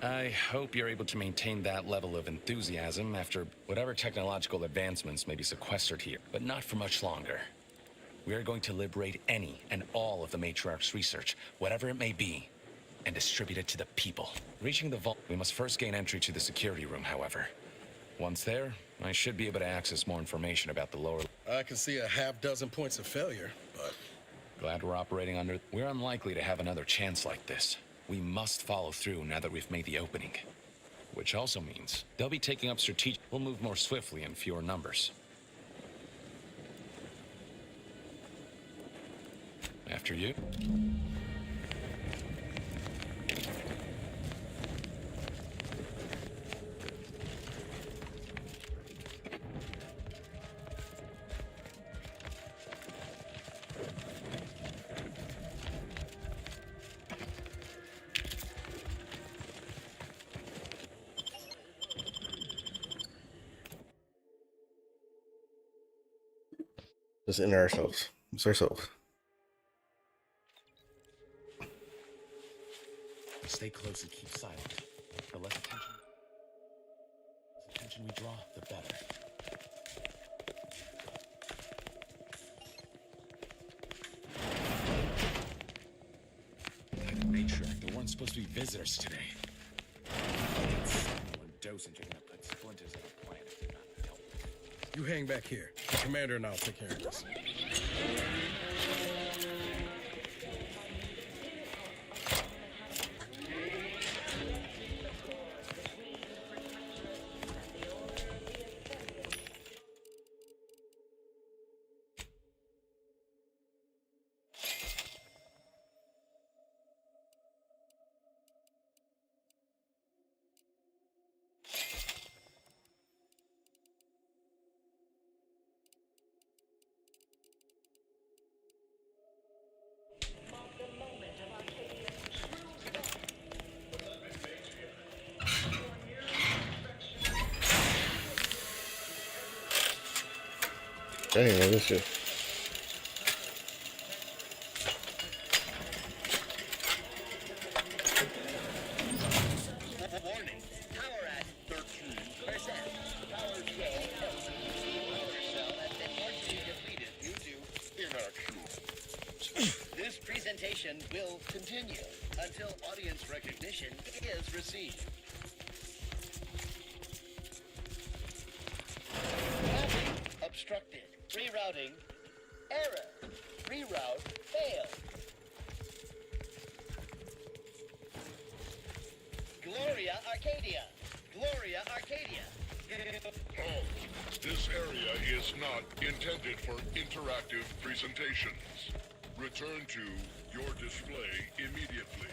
I hope you're able to maintain that level of enthusiasm after whatever technological advancements may be sequestered here, but not for much longer. We are going to liberate any and all of the Matriarch's research, whatever it may be, and distribute it to the people. Reaching the vault, we must first gain entry to the security room, however. Once there, I should be able to access more information about the lower... I can see a half-dozen points of failure, but... Glad we're operating under... We're unlikely to have another chance like this. We must follow through now that we've made the opening. Which also means they'll be taking up strategic... We'll move more swiftly in fewer numbers. After you. Just enter ourselves. It's ourselves. Stay close and keep silent. The less attention we draw, the better. By the Matriarch, there weren't supposed to be visitors today. One dosage are gonna put splinters in our plan if they're not helpful. You hang back here. The commander and I'll take care of this. Dang, man, this shit. Warning. Power at 13%. Power cell has been partially depleted due to inaction. This presentation will continue until audience recognition is received. Mapping obstructed. Rerouting. Error. Reroute failed. Gloria Arcadia. Gloria Arcadia. Oh, this area is not intended for interactive presentations. Return to your display immediately.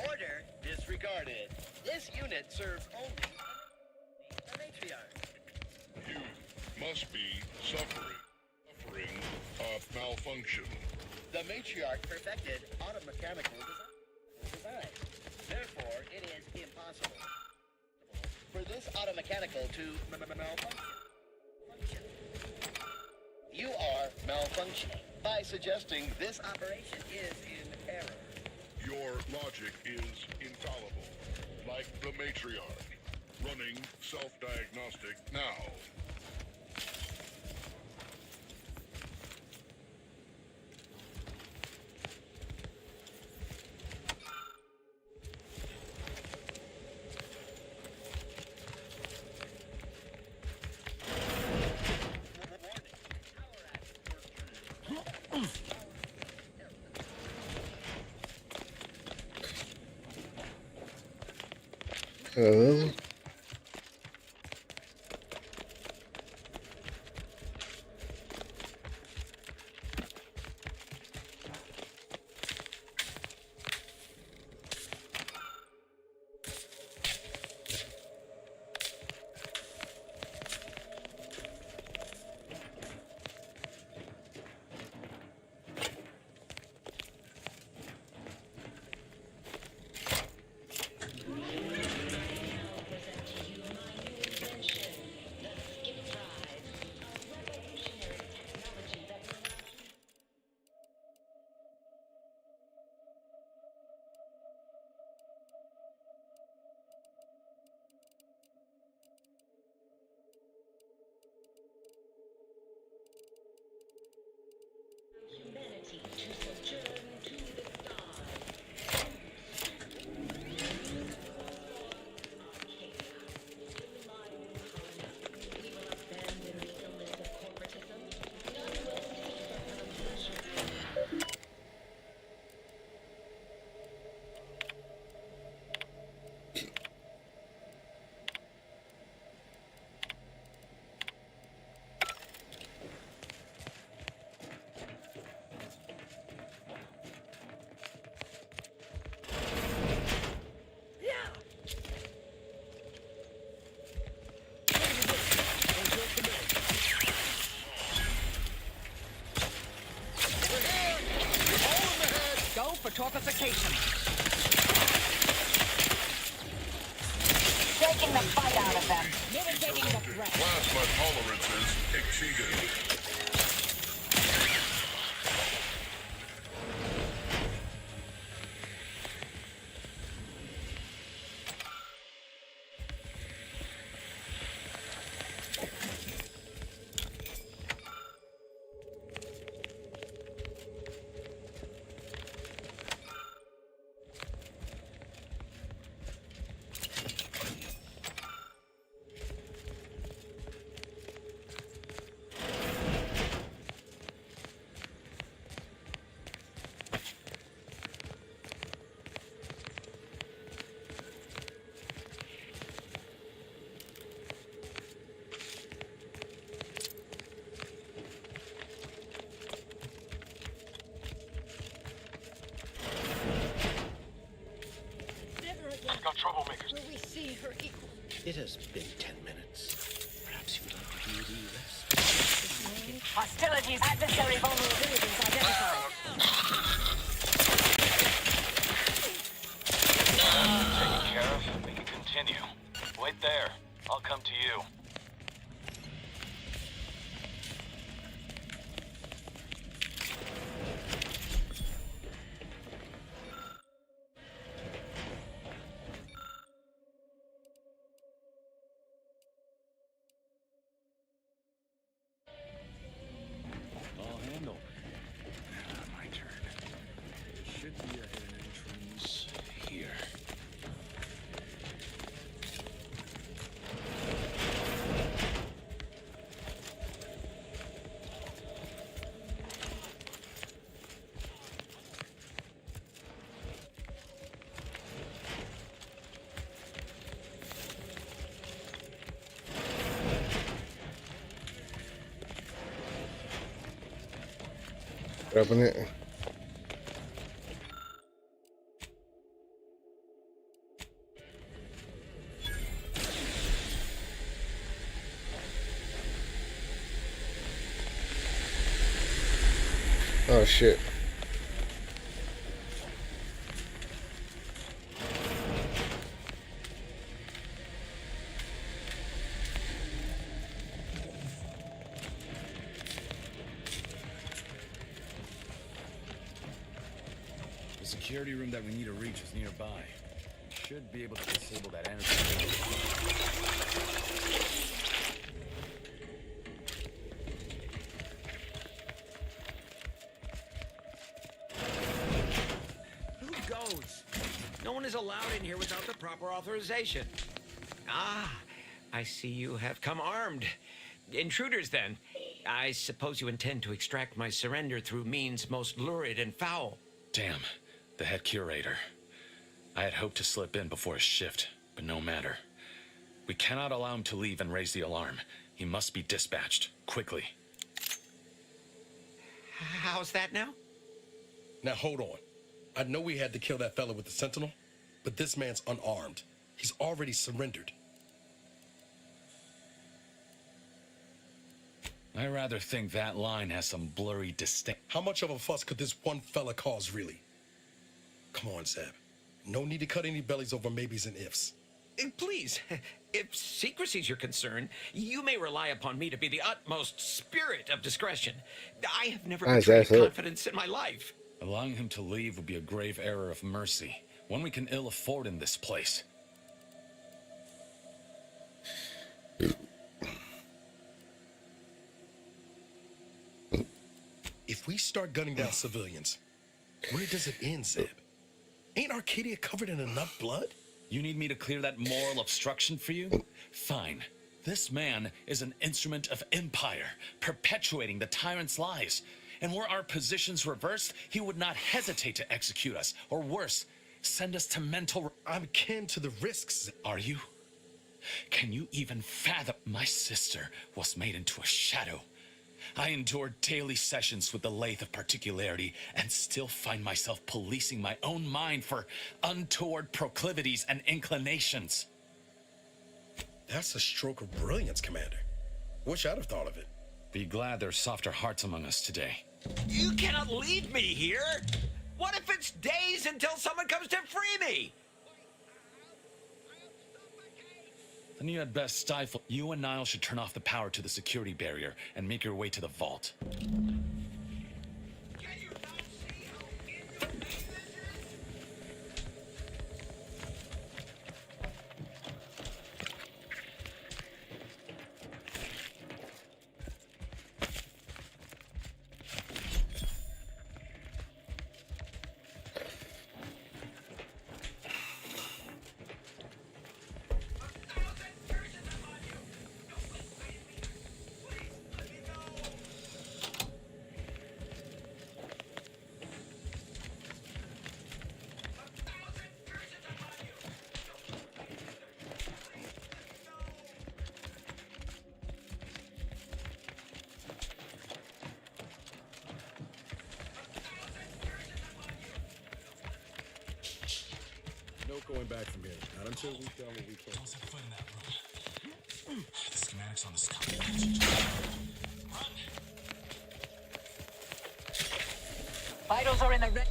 Order disregarded. This unit serves only the Matriarch. You must be suffering a malfunction. The Matriarch perfected automechanical design. Therefore, it is impossible for this automechanical to malfunction. You are malfunctioning by suggesting this operation is in error. Your logic is infallible, like the Matriarch. Running self-diagnostic now. Torpification. Taking the fight out of them. Mitigating the threat. Plasma tolerances exceeded. Got troublemakers. Will we see her equal? It has been 10 minutes. Perhaps you would like to do the rest. Hostilities. Adversary vulnerabilities identified. Taken care of. We can continue. Wait there. I'll come to you. My turn. Should be a hidden entrance here. Grabbing it. Oh shit. The security room that we need to reach is nearby. should be able to disable that energy. Who goes? No one is allowed in here without the proper authorization. Ah, I see you have come armed. Intruders, then. I suppose you intend to extract my surrender through means most lurid and foul. Damn, the head curator. I had hoped to slip in before his shift, but no matter. We cannot allow him to leave and raise the alarm. He must be dispatched, quickly. How's that now? Now hold on. I know we had to kill that fella with the Sentinel, but this man's unarmed. He's already surrendered. I rather think that line has some blurry distinct. How much of a fuss could this one fella cause, really? Come on, Zeb. No need to cut any bellies over maybes and ifs. Please, if secrecy's your concern, you may rely upon me to be the utmost spirit of discretion. I have never betrayed confidence in my life. Allowing him to leave would be a grave error of mercy, one we can ill afford in this place. If we start gunning down civilians, where does it end, Zeb? Ain't Arcadia covered in enough blood? You need me to clear that moral obstruction for you? Fine. This man is an instrument of empire, perpetuating the tyrant's lies. And were our positions reversed, he would not hesitate to execute us, or worse, send us to mental... I'm kin to the risks. Are you? Can you even fathom? My sister was made into a shadow. I endured daily sessions with the lathe of particularity and still find myself policing my own mind for untoward proclivities and inclinations. That's a stroke of brilliance, Commander. Wish I'd have thought of it. Be glad there's softer hearts among us today. You cannot leave me here! What if it's days until someone comes to free me? Then you had best stifle. You and Niall should turn off the power to the security barrier and make your way to the vault. No going back from here. Not until we've done what we can. Don't set foot in that room. The schematics on the scout. Run! Vitals are in the red.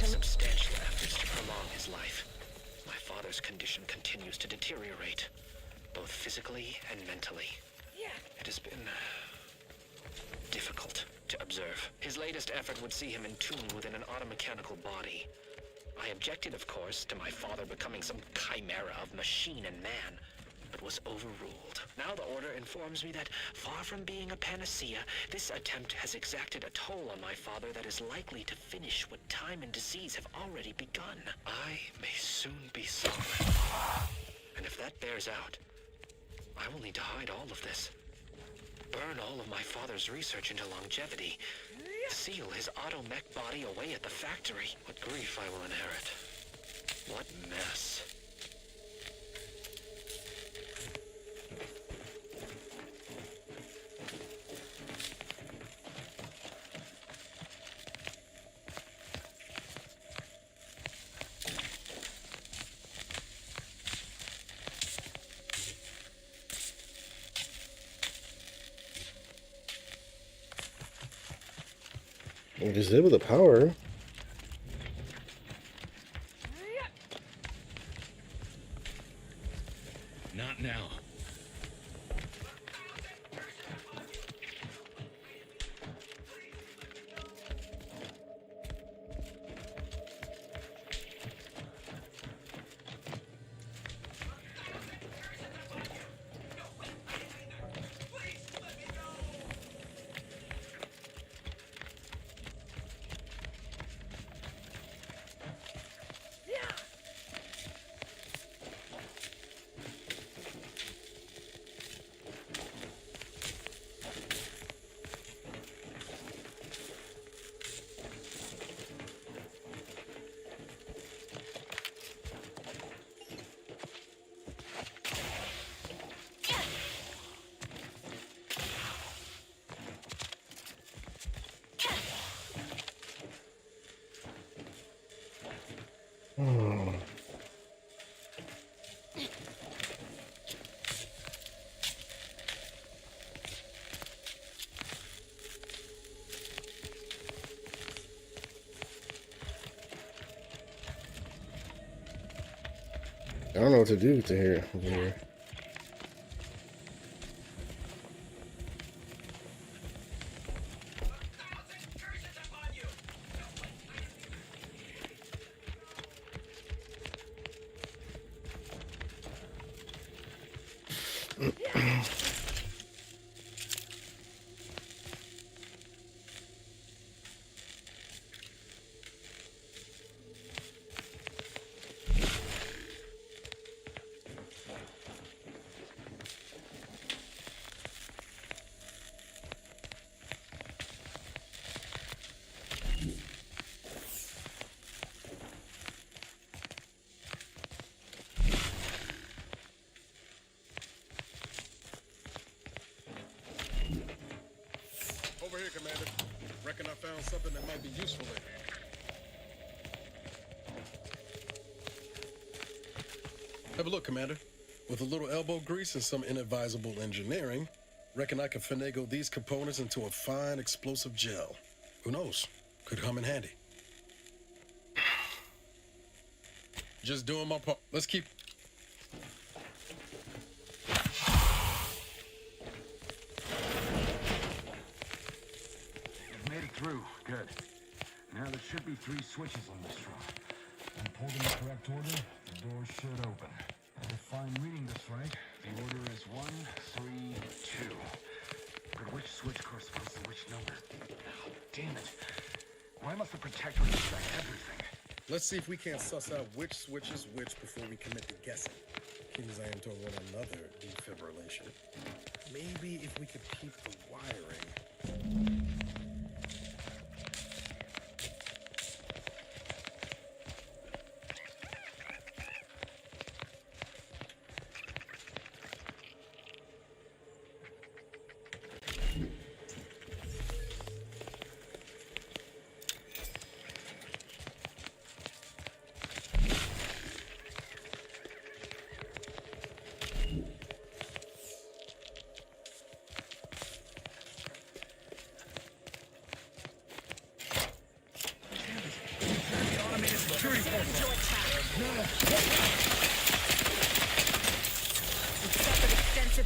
Substantial efforts to prolong his life. My father's condition continues to deteriorate, both physically and mentally. It has been difficult to observe. His latest effort would see him entombed within an automechanical body. I objected, of course, to my father becoming some chimera of machine and man. but was overruled. Now the Order informs me that, far from being a panacea, this attempt has exacted a toll on my father that is likely to finish what time and disease have already begun. I may soon be sovereign. And if that bears out, I will need to hide all of this. Burn all of my father's research into longevity. Seal his auto-mech body away at the factory. What grief I will inherit. What mess. Disable the power. Not now. I don't know what to do to here. Over here. Over here, Commander. Reckon I found something that might be useful in here. Have a look, Commander. With a little elbow grease and some inadvisable engineering, reckon I can finagle these components into a fine explosive gel. Who knows? Could come in handy. Just doing my part. Let's keep... Made it through. Good. Now there should be 3 switches on this truck. When pulled in the correct order, the door should open. If I'm reading this right, the order is 1, 3, 2. But which switch corresponds to which number? Oh, damn it. Why must the Protector inspect everything? Let's see if we can't suss out which switch is which before we commit to guessing. Kid as I am to one another defibrillation. Maybe if we could keep the wiring.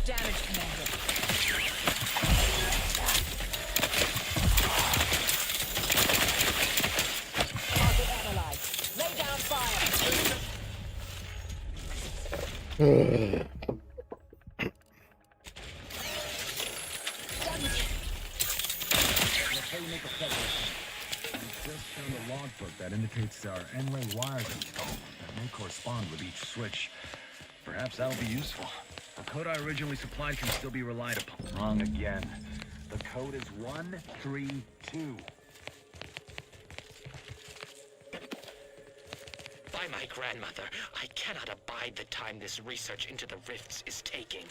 Damage, Commander. Target analyzed. Lay down fire. indicates there are N-way wires installed that may correspond with each switch. Perhaps that'll be useful. The code I originally supplied can still be relied upon. Wrong again. The code is 132. By my grandmother, I cannot abide the time this research into the rifts is taking.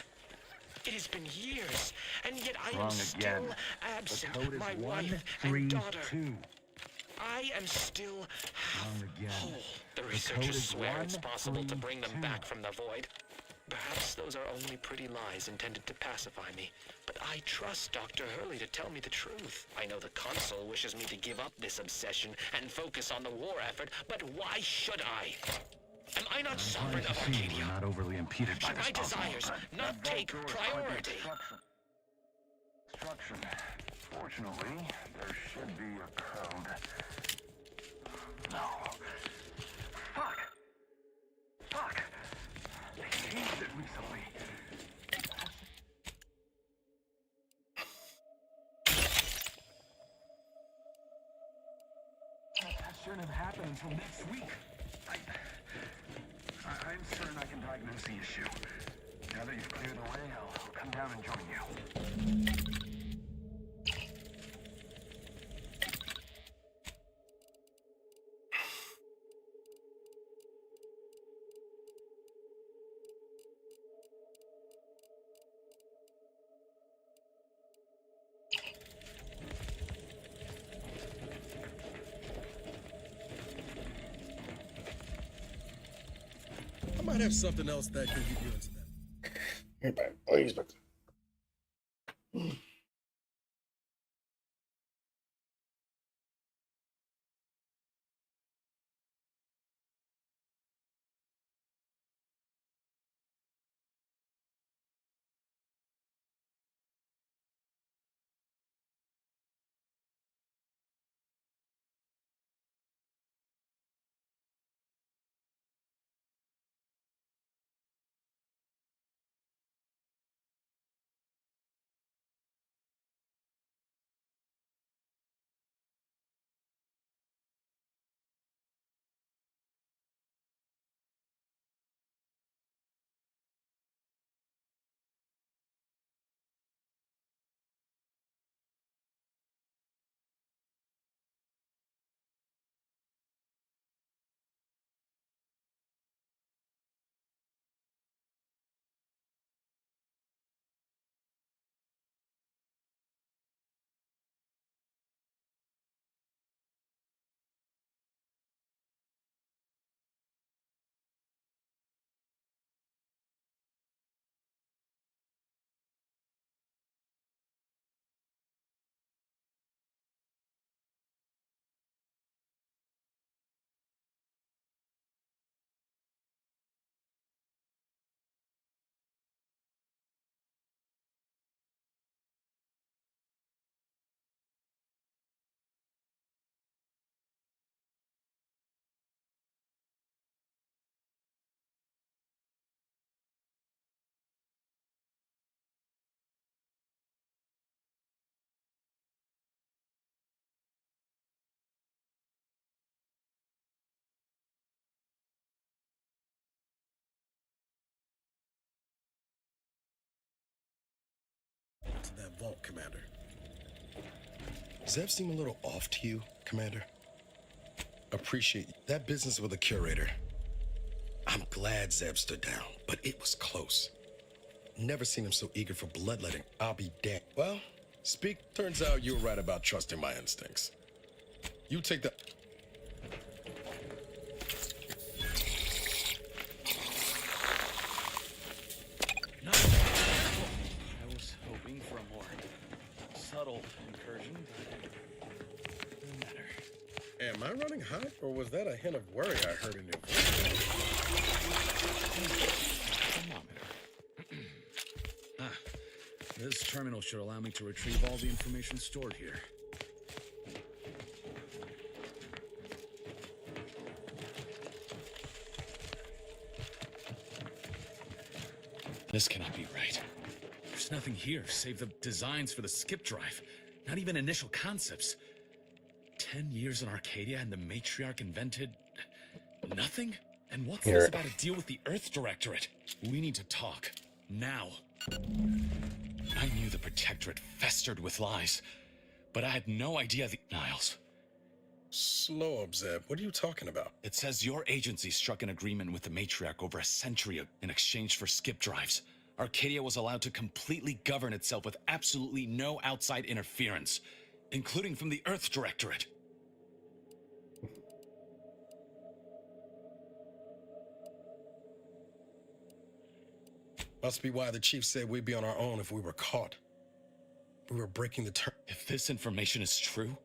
It has been years, and yet I am still absent. The code is My wife and daughter. 132. I am still Wrong again. whole. The code researchers is swear it's possible to bring them 132. back from the void. Perhaps those are only pretty lies intended to pacify me, but I trust Dr. Hurley to tell me the truth. I know the Consul wishes me to give up this obsession and focus on the war effort, but why should I? Am I not sovereign of Arcadia? We're not overly impeded by Should this my possible desires threat. not That take door is quite the priority? Obstruction. Fortunately, there should be a code. No. Fuck! Fuck! They changed it recently. That shouldn't have happened until next week. I'm certain I can diagnose the issue. Now that you've cleared the way, I'll come down and join you. I might have something else that can get you into that. You're back, please, but. To that vault, Commander. Does that seem a little off to you, Commander? Appreciate that business with the curator. I'm glad Zeb stood down, but it was close. Never seen him so eager for bloodletting. I'll be damned. Well, turns out you were right about trusting my instincts. You take the... I was hoping for a more subtle incursion, but doesn't matter. Am I running hot, or was that a hint of worry I heard in your voice? This terminal should allow me to retrieve all the information stored here. This cannot be right. There's nothing here save the designs for the skip drive. Not even initial concepts. 10 years in Arcadia and the Matriarch invented nothing? And what's Here. this about a deal with the Earth Directorate? We need to talk. Now. I knew the Protectorate festered with lies, but I had no idea the... Niles. Slow up, Zeb. What are you talking about? It says your agency struck an agreement with the Matriarch over a century ago in exchange for skip drives. Arcadia was allowed to completely govern itself with absolutely no outside interference, including from the Earth Directorate. Must be why the chief said we'd be on our own if we were caught. We were breaking the term. If this information is true,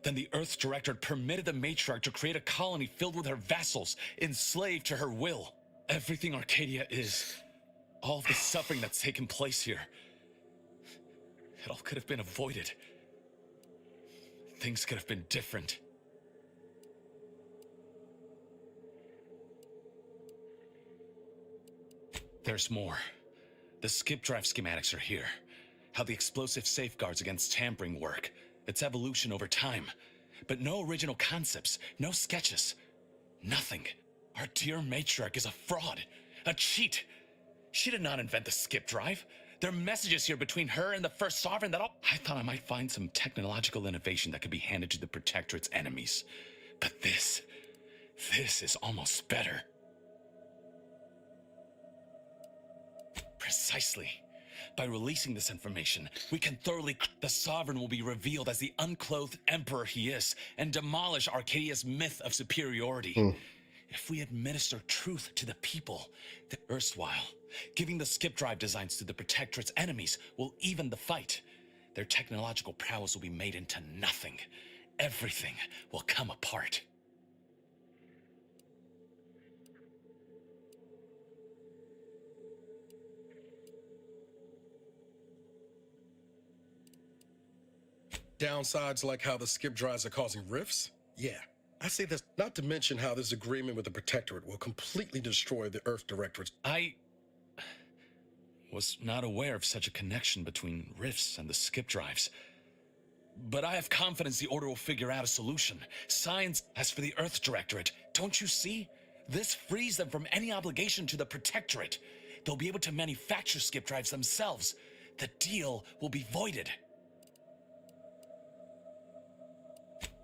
then the Earth Directorate permitted the Matriarch to create a colony filled with her vassals, enslaved to her will. Everything Arcadia is, all of the suffering that's taken place here, it all could have been avoided. Things could have been different. There's more. The skip drive schematics are here. How the explosive safeguards against tampering work, its evolution over time. But no original concepts, no sketches. Nothing. Our dear Matriarch is a fraud, a cheat. She did not invent the skip drive. There are messages here between her and the First Sovereign that I thought I might find some technological innovation that could be handed to the Protectorate's enemies. But this is almost better. Precisely. By releasing this information, we can thoroughly... The Sovereign will be revealed as the unclothed emperor he is, and demolish Arcadia's myth of superiority. If we administer truth to the people, the erstwhile, giving the skip drive designs to the Protectorate's enemies will even the fight. Their technological prowess will be made into nothing. Everything will come apart. Downsides like how the skip drives are causing rifts? Yeah, I say this, not to mention how this agreement with the Protectorate will completely destroy the Earth Directorate. I was not aware of such a connection between rifts and the skip drives. But I have confidence the Order will figure out a solution. Science, as for the Earth Directorate, don't you see? This frees them from any obligation to the Protectorate. They'll be able to manufacture skip drives themselves. The deal will be voided.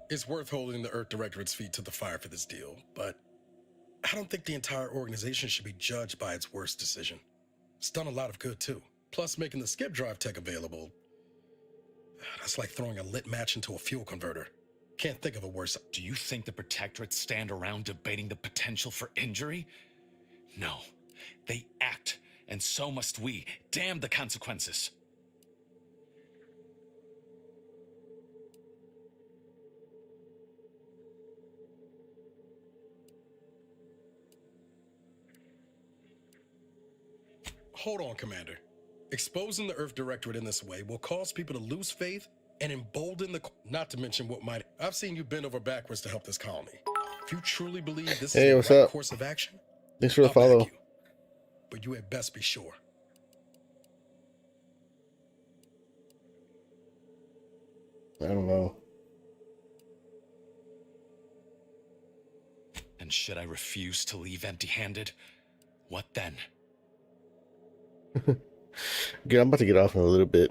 It's worth holding the Earth Directorate's feet to the fire for this deal, but I don't think the entire organization should be judged by its worst decision. It's done a lot of good, too. Plus, making the skip drive tech available, that's like throwing a lit match into a fuel converter. Can't think of a worse... Do you think the Protectorate stand around debating the potential for injury? No. They act, and so must we. Damn the consequences. Hold on, Commander. Exposing the Earth Directorate in this way will cause people to lose faith and embolden the... Not to mention what might... I've seen you bend over backwards to help this colony. If you truly believe this Hey, is what's the right up? course of action, Thanks for the I'll back follow. you. But you had best be sure. I don't know. And should I refuse to leave empty-handed? What then? Good, I'm about to get off in a little bit.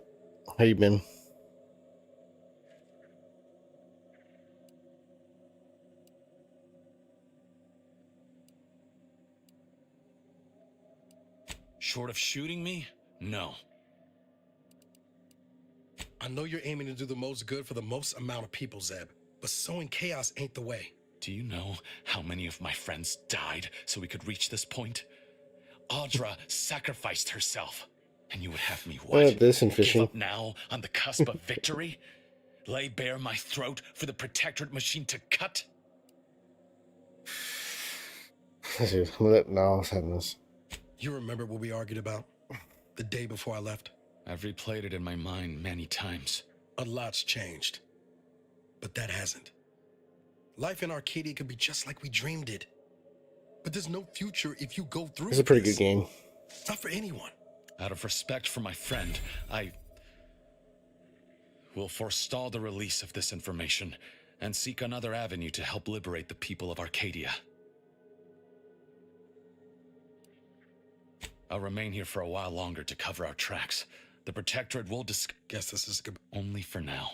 How you been? Short of shooting me? No. I know you're aiming to do the most good for the most amount of people, Zeb, but sowing chaos ain't the way. Do you know how many of my friends died so we could reach this point? Audra sacrificed herself. And you would have me what? This and Give fishing. up now on the cusp of victory? Lay bare my throat for the Protectorate machine to cut? Dude, I'm gonna let Niles have this. You remember what we argued about the day before I left? I've replayed it in my mind many times. A lot's changed, but that hasn't. Life in Arcadia could be just like we dreamed it. But there's no future if you go through It's a pretty this. good game. Not for anyone. Out of respect for my friend, I will forestall the release of this information and seek another avenue to help liberate the people of Arcadia. I'll remain here for a while longer to cover our tracks. The Protectorate will Guess this is good. Only for now.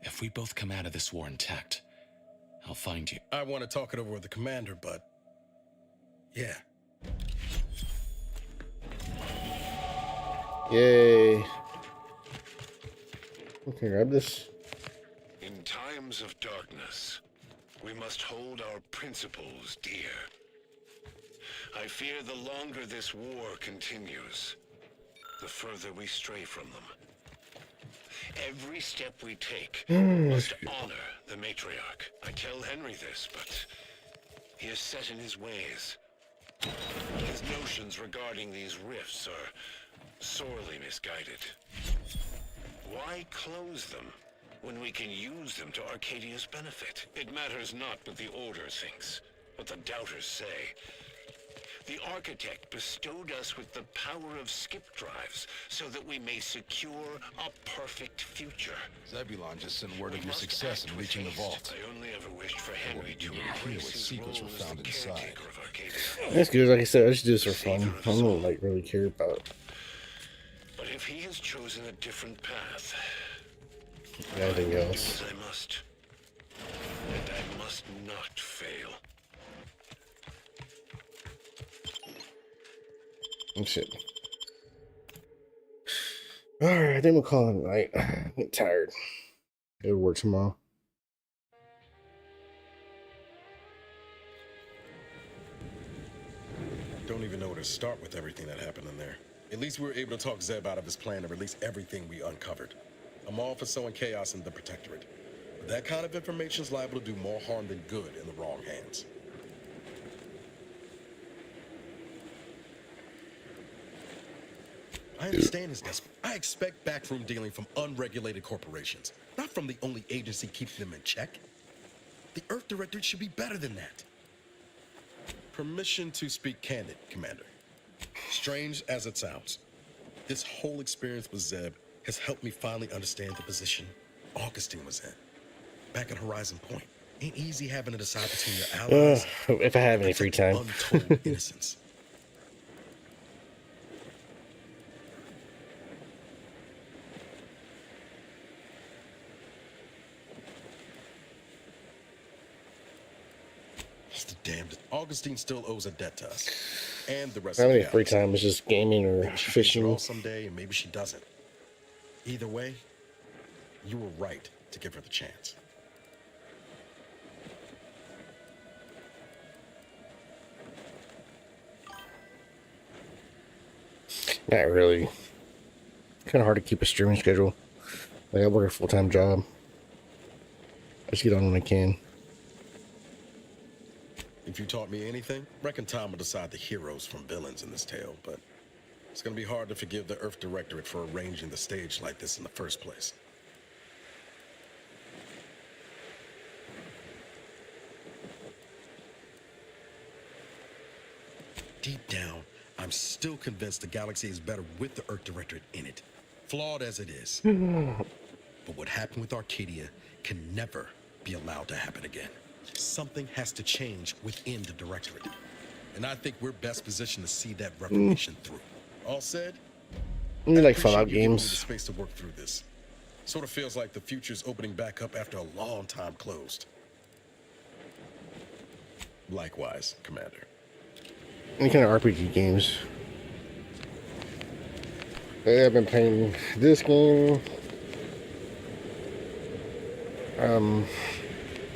If we both come out of this war intact, I'll find you. I want to talk it over with the commander, but... yeah. Yay. Okay, grab this. In times of darkness, we must hold our principles dear. I fear the longer this war continues, the further we stray from them. Every step we take must honor the matriarch. I tell Henry this, but he is set in his ways. His notions regarding these rifts are sorely misguided. Why close them when we can use them to Arcadia's benefit? It matters not what the Order thinks, what the Doubters say. The Architect bestowed us with the power of skip drives so that we may secure a perfect future. Zebulon just sent word of your success in reaching the vault. I only ever wished for Henry to embrace his secrets were role as found the inside. caretaker of Arcadia. That's good. Like I said, I just do this for fun. I don't like really care about But if he has chosen a different path, anything I will else. do as I must. And I must not fail. Oh, shit. Alright, I think we'll call it a night. I'm getting tired. Go to work tomorrow. Don't even know where to start with everything that happened in there. At least we were able to talk Zeb out of his plan to release everything we uncovered. I'm all for sowing chaos in the Protectorate. But that kind of information is liable to do more harm than good in the wrong hands. I understand his desperate. I expect backroom dealing from unregulated corporations, not from the only agency keeping them in check. The Earth Directorate should be better than that. Permission to speak candid, Commander. Strange as it sounds, this whole experience with Zeb has helped me finally understand the position Augustine was in. Back at Horizon Point, ain't easy having to decide between your allies. If I have any free time. Untold innocence. It's the damned. Augustine still owes a debt to us, and the rest I of have the any free galaxy. time. It's just gaming or Maybe she fishing. draw someday, and maybe she doesn't. Either way, you were right to give her the chance. Not really. Kind of hard to keep a streaming schedule. Like I work a full-time job. I just get on when I can. If you taught me anything, reckon time will decide the heroes from villains in this tale, but it's gonna be hard to forgive the Earth Directorate for arranging the stage like this in the first place. Deep down, I'm still convinced the galaxy is better with the Earth Directorate in it, flawed as it is. But what happened with Arcadia can never be allowed to happen again. Something has to change within the Directorate. And I think we're best positioned to see that reformation through. All said, I like appreciate Fallout you giving me the games. space to work through this. Sort of feels like the future's opening back up after a long time closed. Likewise, Commander. Any kind of RPG games. I've been playing this game.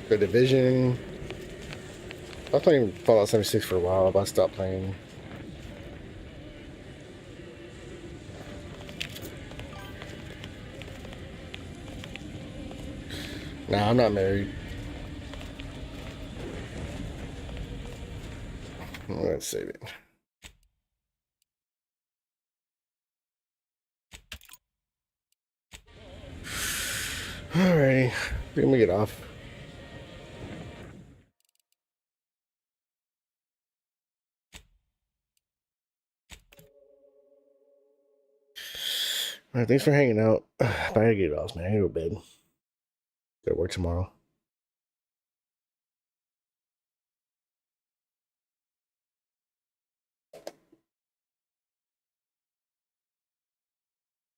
The Division. I was playing Fallout 76 for a while, but I stopped playing. Nah, I'm not married. Let's save it. Alrighty, we're gonna get off. Alright, thanks for hanging out. But I gotta get off, man. I gotta go to bed. Gotta work tomorrow.